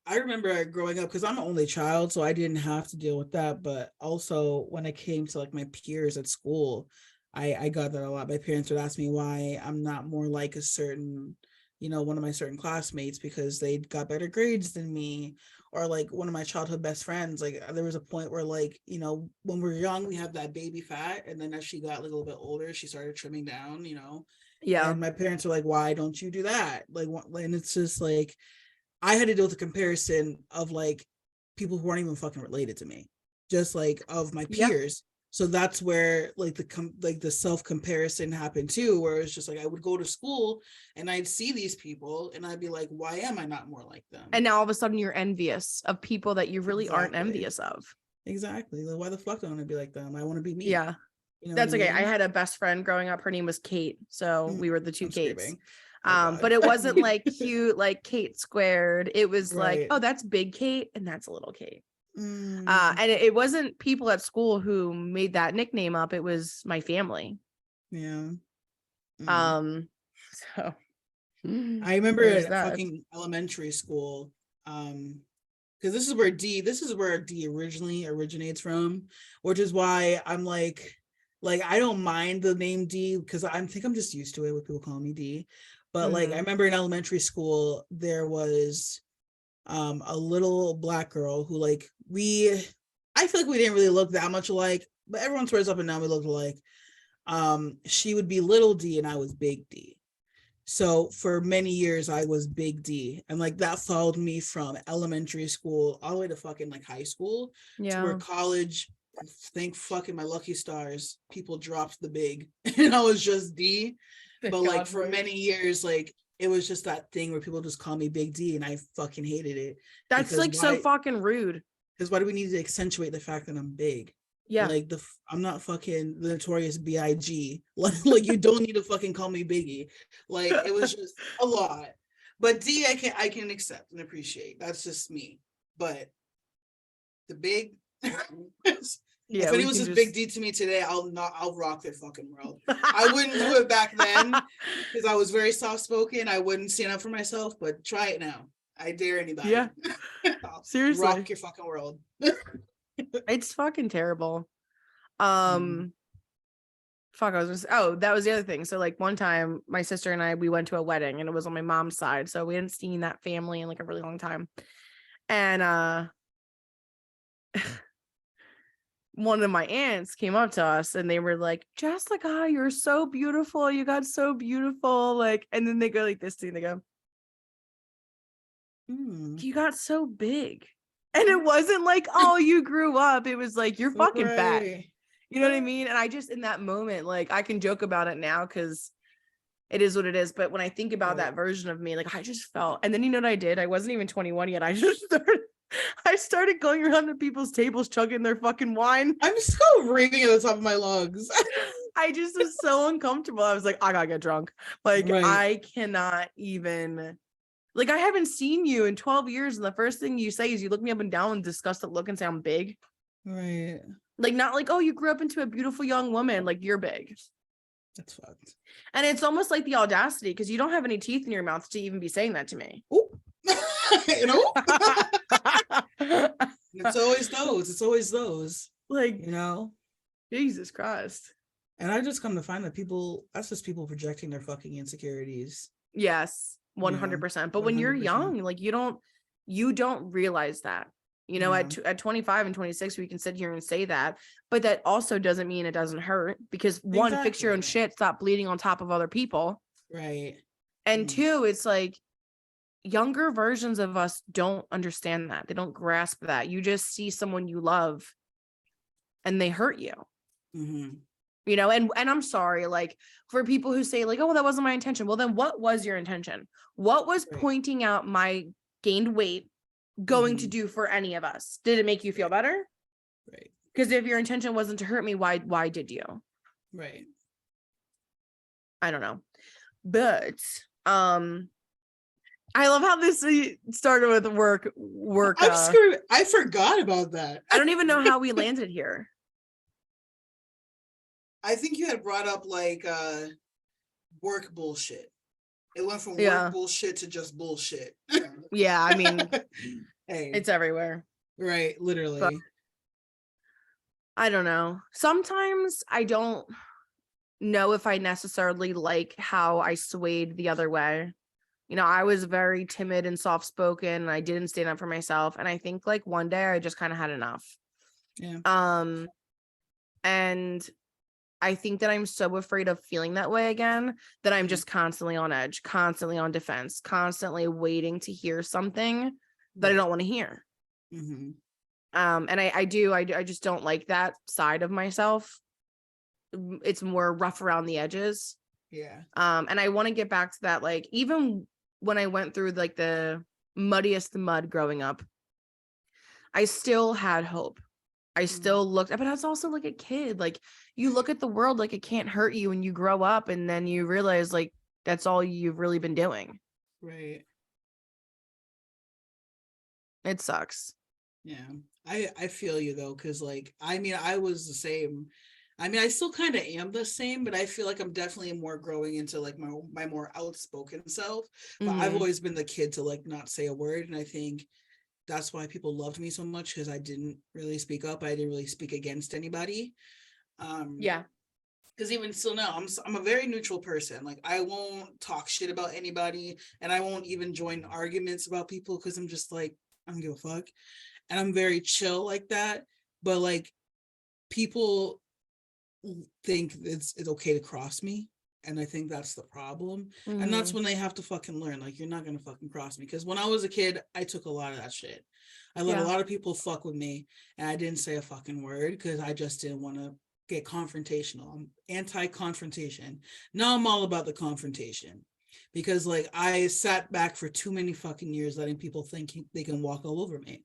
I remember growing up because I'm an only child, so I didn't have to deal with that. But also when it came to like my peers at school, I got that a lot. My parents would ask me why I'm not more like a certain, you know, one of my certain classmates because they got better grades than me, or like one of my childhood best friends. Like there was a point where like, you know, when we're young, we have that baby fat. And then as she got like a little bit older, she started trimming down, you know? Yeah. And my parents were like, why don't you do that? Like, and it's just like, I had to deal with the comparison of like people who aren't even fucking related to me, just like of my Yeah. peers. So that's where like the self comparison happened too, where it's just like I would go to school and I'd see these people and I'd be like, why am I not more like them? And now all of a sudden you're envious of people that you really aren't Exactly. envious of. Exactly. Like, why the fuck do I want to be like them? I want to be me. Yeah. You know what That's I okay. I mean? had a best friend growing up. Her name was Kate. So we were the two I'm Kates. screaming. Oh, But God. it wasn't like cute, like Kate squared. It was like, Right. oh, that's big Kate and that's a little Kate. Mm, And it wasn't people at school who made that nickname up. It was my family. yeah. So I remember there's at that. fucking elementary school, because this is where D originally originates from, which is why I'm like I don't mind the name D because I think I'm just used to it with people calling me D. But like I Mhm. remember in elementary school there was a little black girl who like I feel like we didn't really look that much alike, but everyone swears up and down we looked alike. She would be little D and I was big D. So for many years I was big D, and like that followed me from elementary school all the way to fucking like high school, to where Yeah. college, thank fucking my lucky stars, people dropped the big and I was just D. But like for many years, like it was just that thing where people just call me Big D, and I fucking hated it. That's Because like so fucking rude. why do we need to accentuate the fact that I'm big? Yeah. Like I'm not fucking the notorious B.I.G. Like you don't need to fucking call me Biggie. Like it was just a lot. But D I can accept and appreciate. That's just me. But the big Yeah. if We anyone's can just Big D to me today, I'll rock their fucking world. I wouldn't do it back then because I was very soft spoken. I wouldn't stand up for myself, but try it now. I dare anybody. Yeah. Seriously. Rock your fucking world. It's fucking terrible. Mm. Fuck, I was just, oh, that was the other thing. So like one time my sister and I, we went to a wedding and it was on my mom's side. So we hadn't seen that family in like a really long time. And one of my aunts came up to us and they were like, Jessica, you're so beautiful. You got so beautiful. Like, and then they go like this to me, they go, you got so big. And it wasn't like, oh, you grew up. It was like, you're fucking fat. You know what I mean? And I just, in that moment, like I can joke about it now because it is what it is. But when I think about that version of me, like I just felt, and then you know what I did? I wasn't even 21 yet. I started going around to people's tables chugging their fucking wine. I'm still breathing at the top of my lungs. I just was so uncomfortable. I was like, I gotta get drunk. Like Right. I cannot even, like I haven't seen you in 12 years. And the first thing you say is you look me up and down and disgusted look and say I'm big. Right. Like not like, oh, you grew up into a beautiful young woman. Like you're big. That's fucked. And it's almost like the audacity because you don't have any teeth in your mouth to even be saying that to me. You know? It's always those. It's always those. Like, you know? Jesus Christ. And I just come to find that that's just people projecting their fucking insecurities. Yes, 100%. But when you're young, like you don't realize that. You know, at 25 and 26, we can sit here and say that, but that also doesn't mean it doesn't hurt because one, fix your own shit, stop bleeding on top of other people. Right. And two, it's like younger versions of us don't understand that. They don't grasp that. You just see someone you love and they hurt you. You know, and I'm sorry, like for people who say like, oh, that wasn't my intention. Well, then what was your intention? What was pointing out my gained weight going to do for any of us? Did it make you feel better? Right. Because if your intention wasn't to hurt me, why did you? Right. I don't know. But I love how this started with work. I'm screwed. I forgot about that. I don't even know how we landed here. I think you had brought up like work bullshit. It went from work bullshit to just bullshit. Yeah, I mean, hey, it's everywhere. Right, literally. But I don't know. Sometimes I don't know if I necessarily like how I swayed the other way. You know, I was very timid and soft-spoken and I didn't stand up for myself. And I think like one day I just kind of had enough. Yeah. And I think that I'm so afraid of feeling that way again that I'm Mhm. just constantly on edge, constantly on defense, constantly waiting to hear something that I Right. don't want to hear. Mm-hmm. And I just don't like that side of myself. It's more rough around the edges. Yeah. And I want to get back to that. Like, even when I went through like the muddiest mud growing up, I still had hope. I Mm. still looked, but I was also like a kid. Like, you look at the world like it can't hurt you, and you grow up and then you realize like that's all you've really been doing. Right. It sucks. Yeah. I feel you though, because like I mean I was the same. I mean I still kind of am the same, but I feel like I'm definitely more growing into like my more outspoken self. But I've Mm-hmm. always been the kid to like not say a word, and I think that's why people loved me so much, because I didn't really speak up. I didn't really speak against anybody. Um, Yeah. because even still now, I'm a very neutral person. Like I won't talk shit about anybody, and I won't even join arguments about people because I'm just like I don't give a fuck, and I'm very chill like that. But like people think it's okay to cross me, and I think that's the problem. And that's Mm-hmm. when they have to fucking learn, like you're not gonna fucking cross me. Because when I was a kid, I took a lot of that shit. I let a Yeah. lot of people fuck with me, and I didn't say a fucking word because I just didn't want to get confrontational. I'm anti-confrontation. Now I'm all about the confrontation, because like I sat back for too many fucking years letting people think they can walk all over me.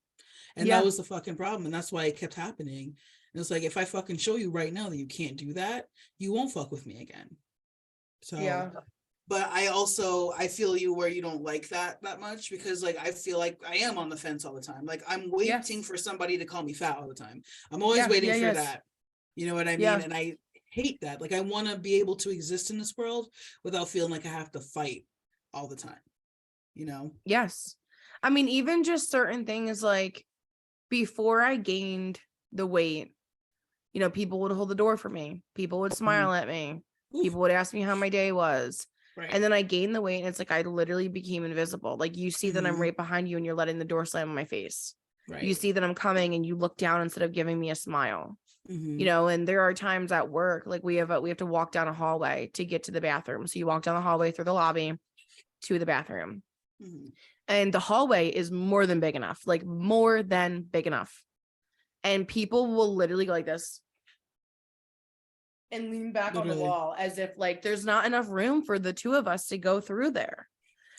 And that Yeah. was the fucking problem. And that's why it kept happening. And it's like, if I fucking show you right now that you can't do that, you won't fuck with me again. So, Yeah. but I feel you where you don't like that much, because like I feel like I am on the fence all the time. Like I'm waiting Yes. for somebody to call me fat all the time. I'm always Yeah. waiting Yeah. for Yes. that. You know what I mean? Yeah. And I hate that. Like I want to be able to exist in this world without feeling like I have to fight all the time, you know? Yes. I mean, even just certain things like before I gained the weight, people would hold the door for me. People would Mhm. smile at me. Oof. People would ask me how my day was. Right. And then I gained the weight and it's like I literally became invisible. Like you see that I'm Hmm. right behind you and you're letting the door slam in my face. You Right. see that I'm coming and you look down instead of giving me a smile. Hmm. And there are times at work, like we have to walk down a hallway to get to the bathroom. So you walk down the hallway through the lobby to the bathroom. Hmm. And the hallway is more than big enough, like more than big enough. And people will literally go like this and lean back on the Literally wall as if like there's not enough room for the two of us to go through there.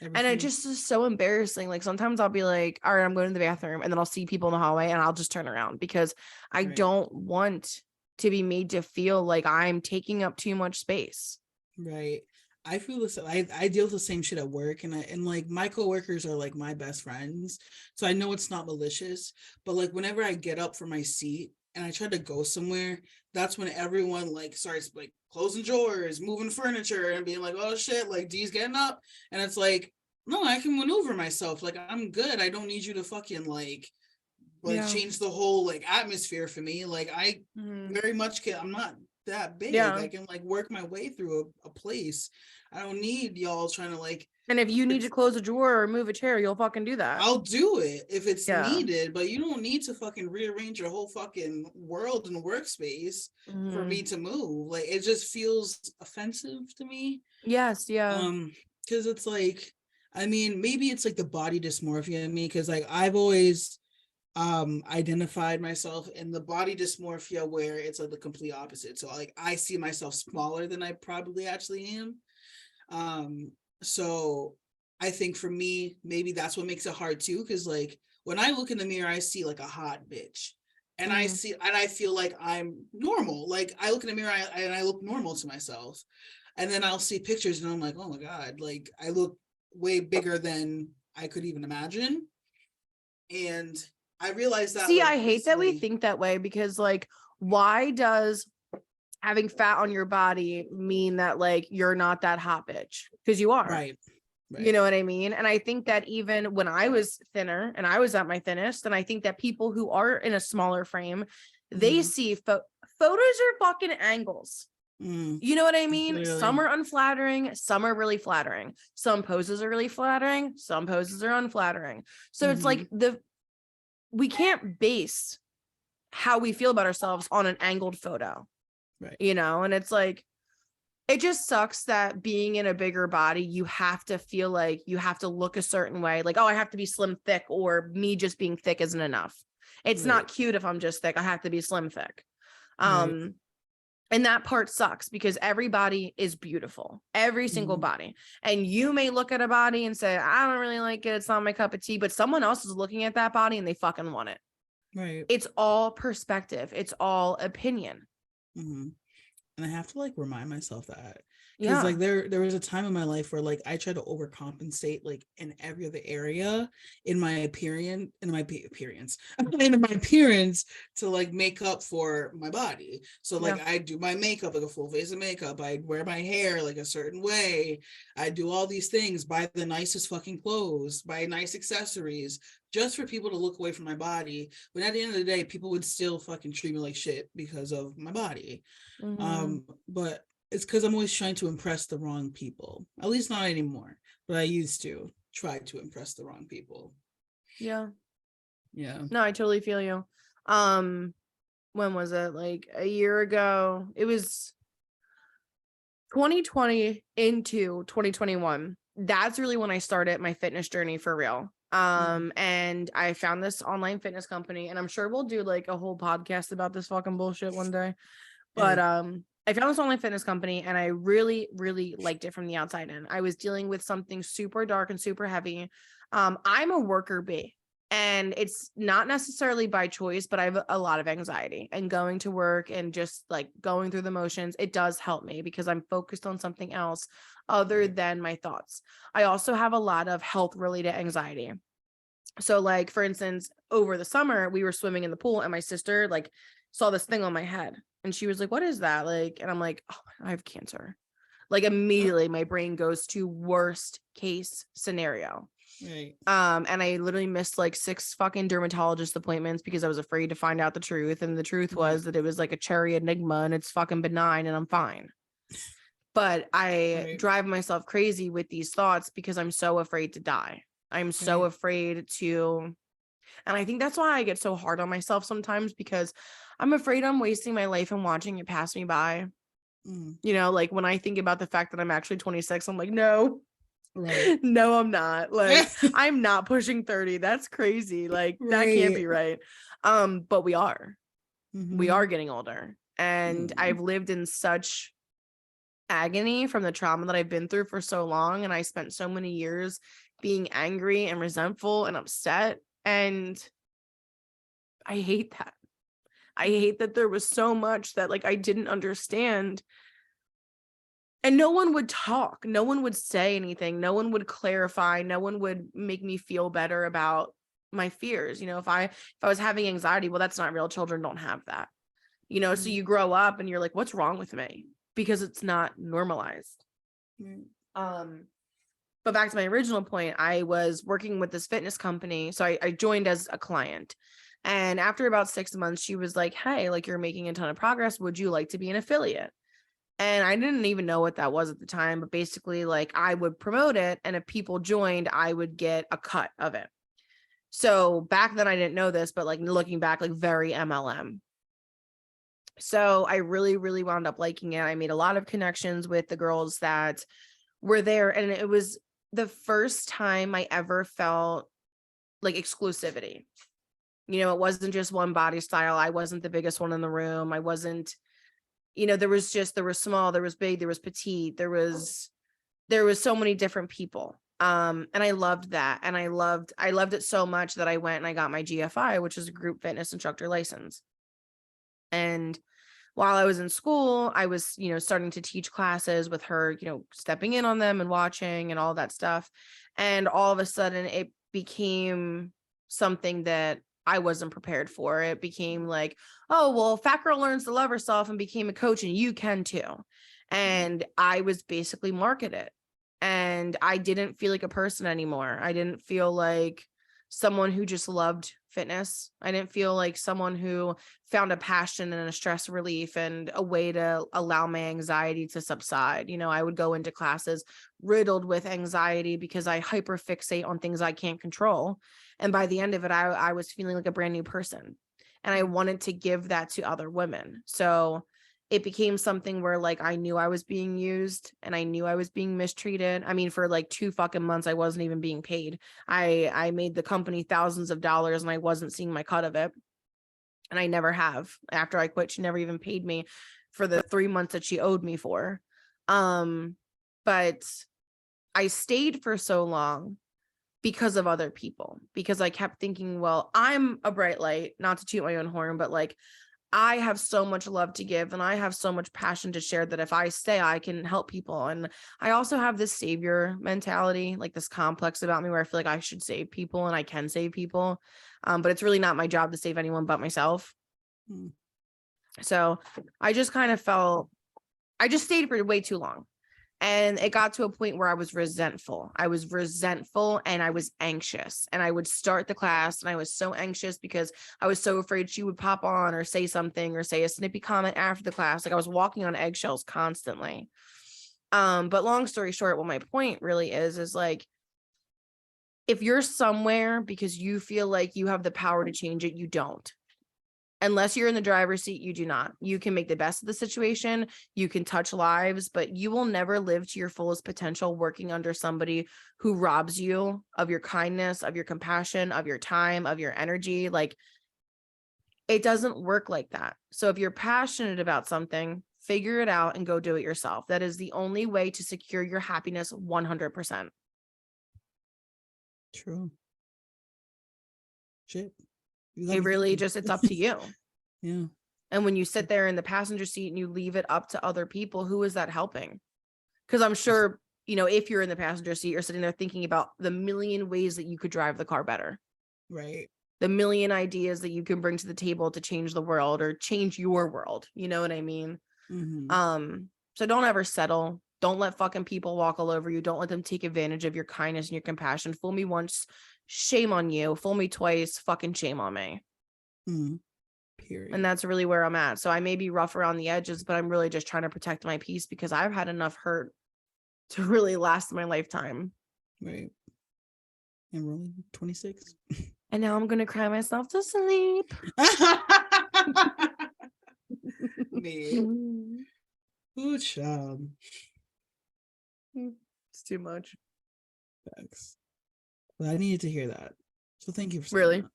And it everything. just is so embarrassing. Like sometimes I'll be like, all right, I'm going to the bathroom, and then I'll see people in the hallway and I'll just turn around because I Right. don't want to be made to feel like I'm taking up too much space. Right. I feel the same. I deal with the same shit at work, and like my coworkers are like my best friends. So I know it's not malicious, but like whenever I get up from my seat and I try to go somewhere, that's when everyone like starts like closing drawers, moving furniture, and being like, oh shit, like D's getting up. And it's like, no, I can maneuver myself. Like I'm good. I don't need you to fucking like Yeah. change the whole like atmosphere for me. Like I Mhm. very much can. I'm not that big. Yeah. I can like work my way through a place. I don't need y'all trying to like. And if you need to close a drawer or move a chair, you'll fucking do that. I'll do it if it's Yeah. needed, but you don't need to fucking rearrange your whole fucking world and workspace for me Mhm. to move. Like it just feels offensive to me. Yes. Yeah. Because it's like, I mean, maybe it's like the body dysmorphia in me, because like I've always identified myself in the body dysmorphia where it's like the complete opposite. So like I see myself smaller than I probably actually am. So I think for me, maybe that's what makes it hard too, because like when I look in the mirror, I see like a hot bitch. And I Mhm. see and I feel like I'm normal. Like I look in the mirror and I look normal to myself. And then I'll see pictures and I'm like, oh my God, like I look way bigger than I could even imagine. And I realized that See, like I hate that we recently. think that way because, like, why does having fat on your body mean that, like, you're not that hot bitch? Because you are. Right. You Right. know what I mean? And I think that even when I was thinner and I was at my thinnest, and I think that people who are in a smaller frame, they Mm, see photos are fucking angles. mm, You know what I mean? Some literally. are unflattering, some are really flattering. Some poses are really flattering, some poses are unflattering. So it's Mm-hmm. like we can't base how we feel about ourselves on an angled photo. Right. And it's like, it just sucks that being in a bigger body, you have to feel like you have to look a certain way. Like, oh, I have to be slim thick, or me just being thick isn't enough. It's not cute if I'm just thick. I have to be slim thick. Right. And that part sucks because every body is beautiful, every single body. And you may look at a body and say, I don't really like it. It's not my cup of tea, but someone else is looking at that body and they fucking want it. Right. It's all perspective. It's all opinion. And I have to like remind myself that, Yeah. because like there was a time in my life where like I tried to overcompensate like in every other area in my appearance to like make up for my body. So like I do my makeup, like a full face of makeup, I wear my hair like a certain way, I do all these things, buy the nicest fucking clothes, buy nice accessories, just for people to look away from my body. But at the end of the day, people would still fucking treat me like shit because of my body. But it's because I'm always trying to impress the wrong people. At least not anymore, but I used to try to impress the wrong people. Yeah. No, I totally feel you. When was it? Like a year ago? It was 2020 into 2021. That's really when I started my fitness journey for real. And I found this online fitness company, and I'm sure we'll do like a whole podcast about this fucking bullshit one day. But I found this online fitness company and I really, really liked it from the outside in. I was dealing with something super dark and super heavy. I'm a worker bee, and it's not necessarily by choice, but I have a lot of anxiety, and going to work and just like going through the motions, it does help me because I'm focused on something else other than my thoughts. I also have a lot of health related anxiety. So like, for instance, over the summer, we were swimming in the pool and my sister like saw this thing on my head and she was like, what is that? Like, and I'm like, oh, I have cancer. Like immediately my brain goes to worst case scenario. Right. And I literally missed like 6 fucking dermatologist appointments because I was afraid to find out the truth. And the truth was that it was like a cherry enigma and it's fucking benign and I'm fine. But I drive myself crazy with these thoughts because I'm so afraid to die. I'm so afraid to, and I think that's why I get so hard on myself sometimes, because I'm afraid I'm wasting my life and watching it pass me by. Like when I think about the fact that I'm actually 26, I'm like, no, no, I'm not. Like, I'm not pushing 30. That's crazy. Like, that can't be right. But we are getting older, and I've lived in such agony from the trauma that I've been through for so long. And I spent so many years being angry and resentful and upset. And I hate that. I hate that there was so much that like I didn't understand. And no one would talk. No one would say anything. No one would clarify. No one would make me feel better about my fears. If I was having anxiety, well, that's not real. Children don't have that. So you grow up and you're like, what's wrong with me? Because it's not normalized. But back to my original point, I was working with this fitness company. So I joined as a client. And after about 6 months, she was like, hey, like you're making a ton of progress. Would you like to be an affiliate? And I didn't even know what that was at the time. But basically, like I would promote it. And if people joined, I would get a cut of it. So back then I didn't know this, but like looking back, like very MLM. So I really, really wound up liking it. I made a lot of connections with the girls that were there. And it was the first time I ever felt like exclusivity. It wasn't just one body style. I wasn't the biggest one in the room. I wasn't, there was small, there was big, there was petite, there was so many different people. And I loved that. And I loved it so much that I went and I got my GFI, which is a group fitness instructor license. And while I was in school, I was, starting to teach classes with her, stepping in on them and watching and all that stuff. And all of a sudden it became something that I wasn't prepared for. It became like, oh, well, fat girl learns to love herself and became a coach and you can too. And I was basically marketed, and I didn't feel like a person anymore. I didn't feel like someone who just loved fitness. I didn't feel like someone who found a passion and a stress relief and a way to allow my anxiety to subside. I would go into classes riddled with anxiety because I hyperfixate on things I can't control. And by the end of it, I was feeling like a brand new person. And I wanted to give that to other women. So it became something where like I knew I was being used and I knew I was being mistreated. I mean, for like 2 fucking months, I wasn't even being paid. I made the company thousands of dollars and I wasn't seeing my cut of it. And I never have. After I quit, she never even paid me for the 3 months that she owed me for. But I stayed for so long because of other people, because I kept thinking, well, I'm a bright light, not to toot my own horn, but like I have so much love to give and I have so much passion to share that if I stay, I can help people. And I also have this savior mentality, like this complex about me where I feel like I should save people and I can save people. But it's really not my job to save anyone but myself. So I just kind of I just stayed for way too long. And it got to a point where I was resentful. I was resentful and I was anxious. And I would start the class and I was so anxious because I was so afraid she would pop on or say something or say a snippy comment after the class. Like I was walking on eggshells constantly. But long story short, what my point really is like, if you're somewhere because you feel like you have the power to change it, you don't. Unless you're in the driver's seat, you do not. You can make the best of the situation. You can touch lives, but you will never live to your fullest potential working under somebody who robs you of your kindness, of your compassion, of your time, of your energy. Like, it doesn't work like that. So if you're passionate about something, figure it out and go do it yourself. That is the only way to secure your happiness 100%. True. Shit. It really just, it's up to you. Yeah. And when you sit there in the passenger seat and you leave it up to other people, who is that helping? Because I'm sure, you know, if you're in the passenger seat, you're sitting there thinking about the million ways that you could drive the car better. Right. The million ideas that you can bring to the table to change the world or change your world. You know what I mean? So don't ever settle. Don't let fucking people walk all over you. Don't let them take advantage of your kindness and your compassion. Fool me once, shame on you. Fool me twice, fucking shame on me. Period. And that's really where I'm at. So I may be rough around the edges, but I'm really just trying to protect my peace because I've had enough hurt to really last my lifetime. Right. And we're only 26. And now I'm going to cry myself to sleep. Me. Ooh, child. It's too much. Thanks. But I needed to hear that. So thank you for saying Really? that.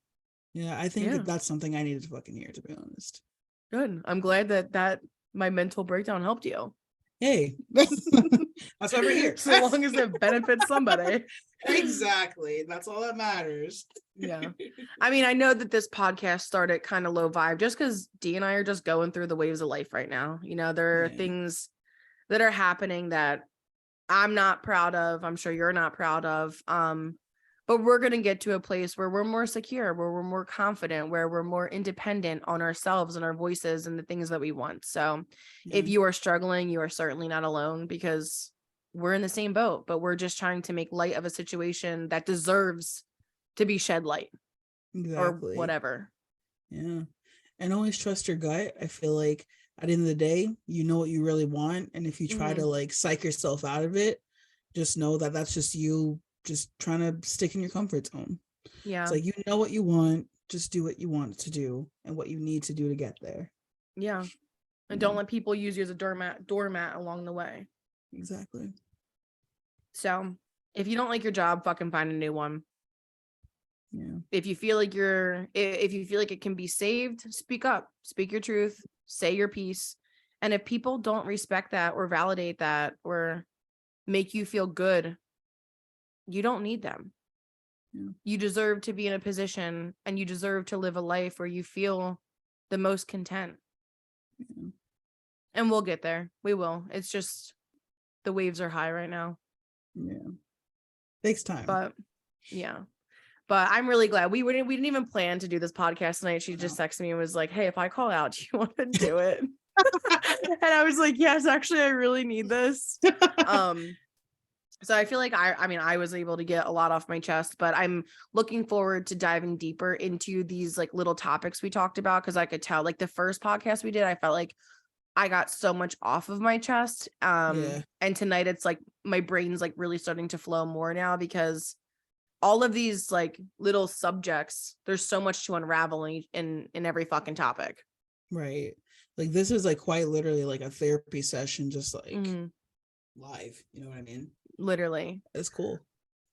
Yeah, I think that that's something I needed to fucking hear, to be honest. Good. I'm glad that my mental breakdown helped you. Hey, that's why we're here. So long as it benefits somebody. Exactly. That's all that matters. Yeah. I mean, I know that this podcast started kind of low vibe just because Dee and I are just going through the waves of life right now. You know, there are things that are happening that I'm not proud of. I'm sure you're not proud of. But we're going to get to a place where we're more secure, where we're more confident, where we're more independent on ourselves and our voices and the things that we want. So if you are struggling, you are certainly not alone because we're in the same boat, but we're just trying to make light of a situation that deserves to be shed light or whatever. Yeah. And always trust your gut. I feel like at the end of the day, you know what you really want. And if you try to like psych yourself out of it, just know that that's just you just trying to stick in your comfort zone. Yeah. It's like, you know what you want, just do what you want to do and what you need to do to get there. Yeah. And don't let people use you as a doormat along the way. Exactly. So if you don't like your job, fucking find a new one. Yeah. If you feel like it can be saved, speak up, speak your truth, say your piece. And if people don't respect that or validate that or make you feel good, you don't need them. Yeah. You deserve to be in a position and you deserve to live a life where you feel the most content. Yeah. And we'll get there. We will. It's just the waves are high right now. Yeah. Takes time. But yeah. But I'm really glad we didn't even plan to do this podcast tonight. She just texted me and was like, "Hey, if I call out, do you want to do it?" And I was like, "Yes, actually, I really need this." So I feel like I was able to get a lot off my chest, but I'm looking forward to diving deeper into these like little topics we talked about because I could tell like the first podcast we did, I felt like I got so much off of my chest. And tonight it's like my brain's like really starting to flow more now because all of these like little subjects, there's so much to unravel in every fucking topic. Right. Like this is like quite literally like a therapy session, just like Mhm. live. You know what I mean? Literally. It's cool.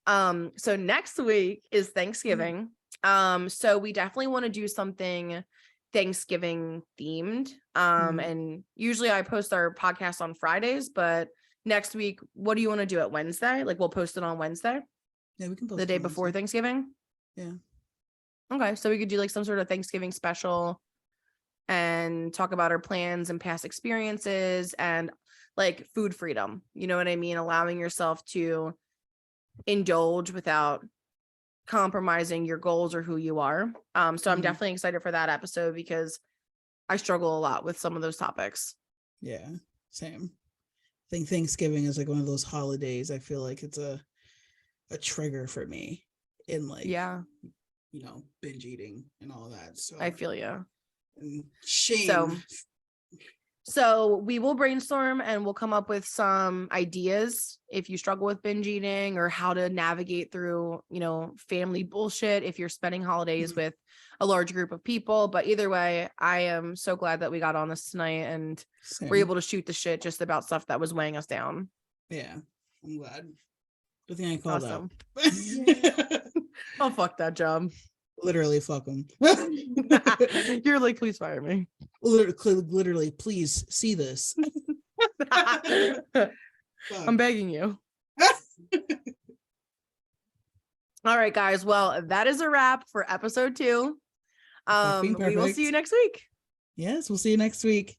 So next week is Thanksgiving. So we definitely want to do something Thanksgiving themed. And usually I post our podcast on Fridays, but next week, what do you want to do at Wednesday? Like we'll post it on Wednesday, Yeah, we can post the it day on before Wednesday. Thanksgiving. Yeah. Okay, so we could do like some sort of Thanksgiving special and talk about our plans and past experiences and like food freedom. You know what I mean? Allowing yourself to indulge without compromising your goals or who you are. So I'm definitely excited for that episode because I struggle a lot with some of those topics. Yeah, same. I think Thanksgiving is like one of those holidays. I feel like it's a trigger for me in like, Yeah, you know, binge eating and all that. So I feel you. and shame. So we will brainstorm and we'll come up with some ideas if you struggle with binge eating or how to navigate through, you know, family bullshit if you're spending holidays with a large group of people. But either way, I am so glad that we got on this tonight and we're able to shoot the shit just about stuff that was weighing us down. Yeah, I'm glad. Good thing I called Awesome. out. Oh, fuck that job. Literally, fuck them. You're like, please fire me. Literally, please see this. I'm begging you. All right, guys. Well, that is a wrap for episode 2. We will see you next week. Yes, we'll see you next week.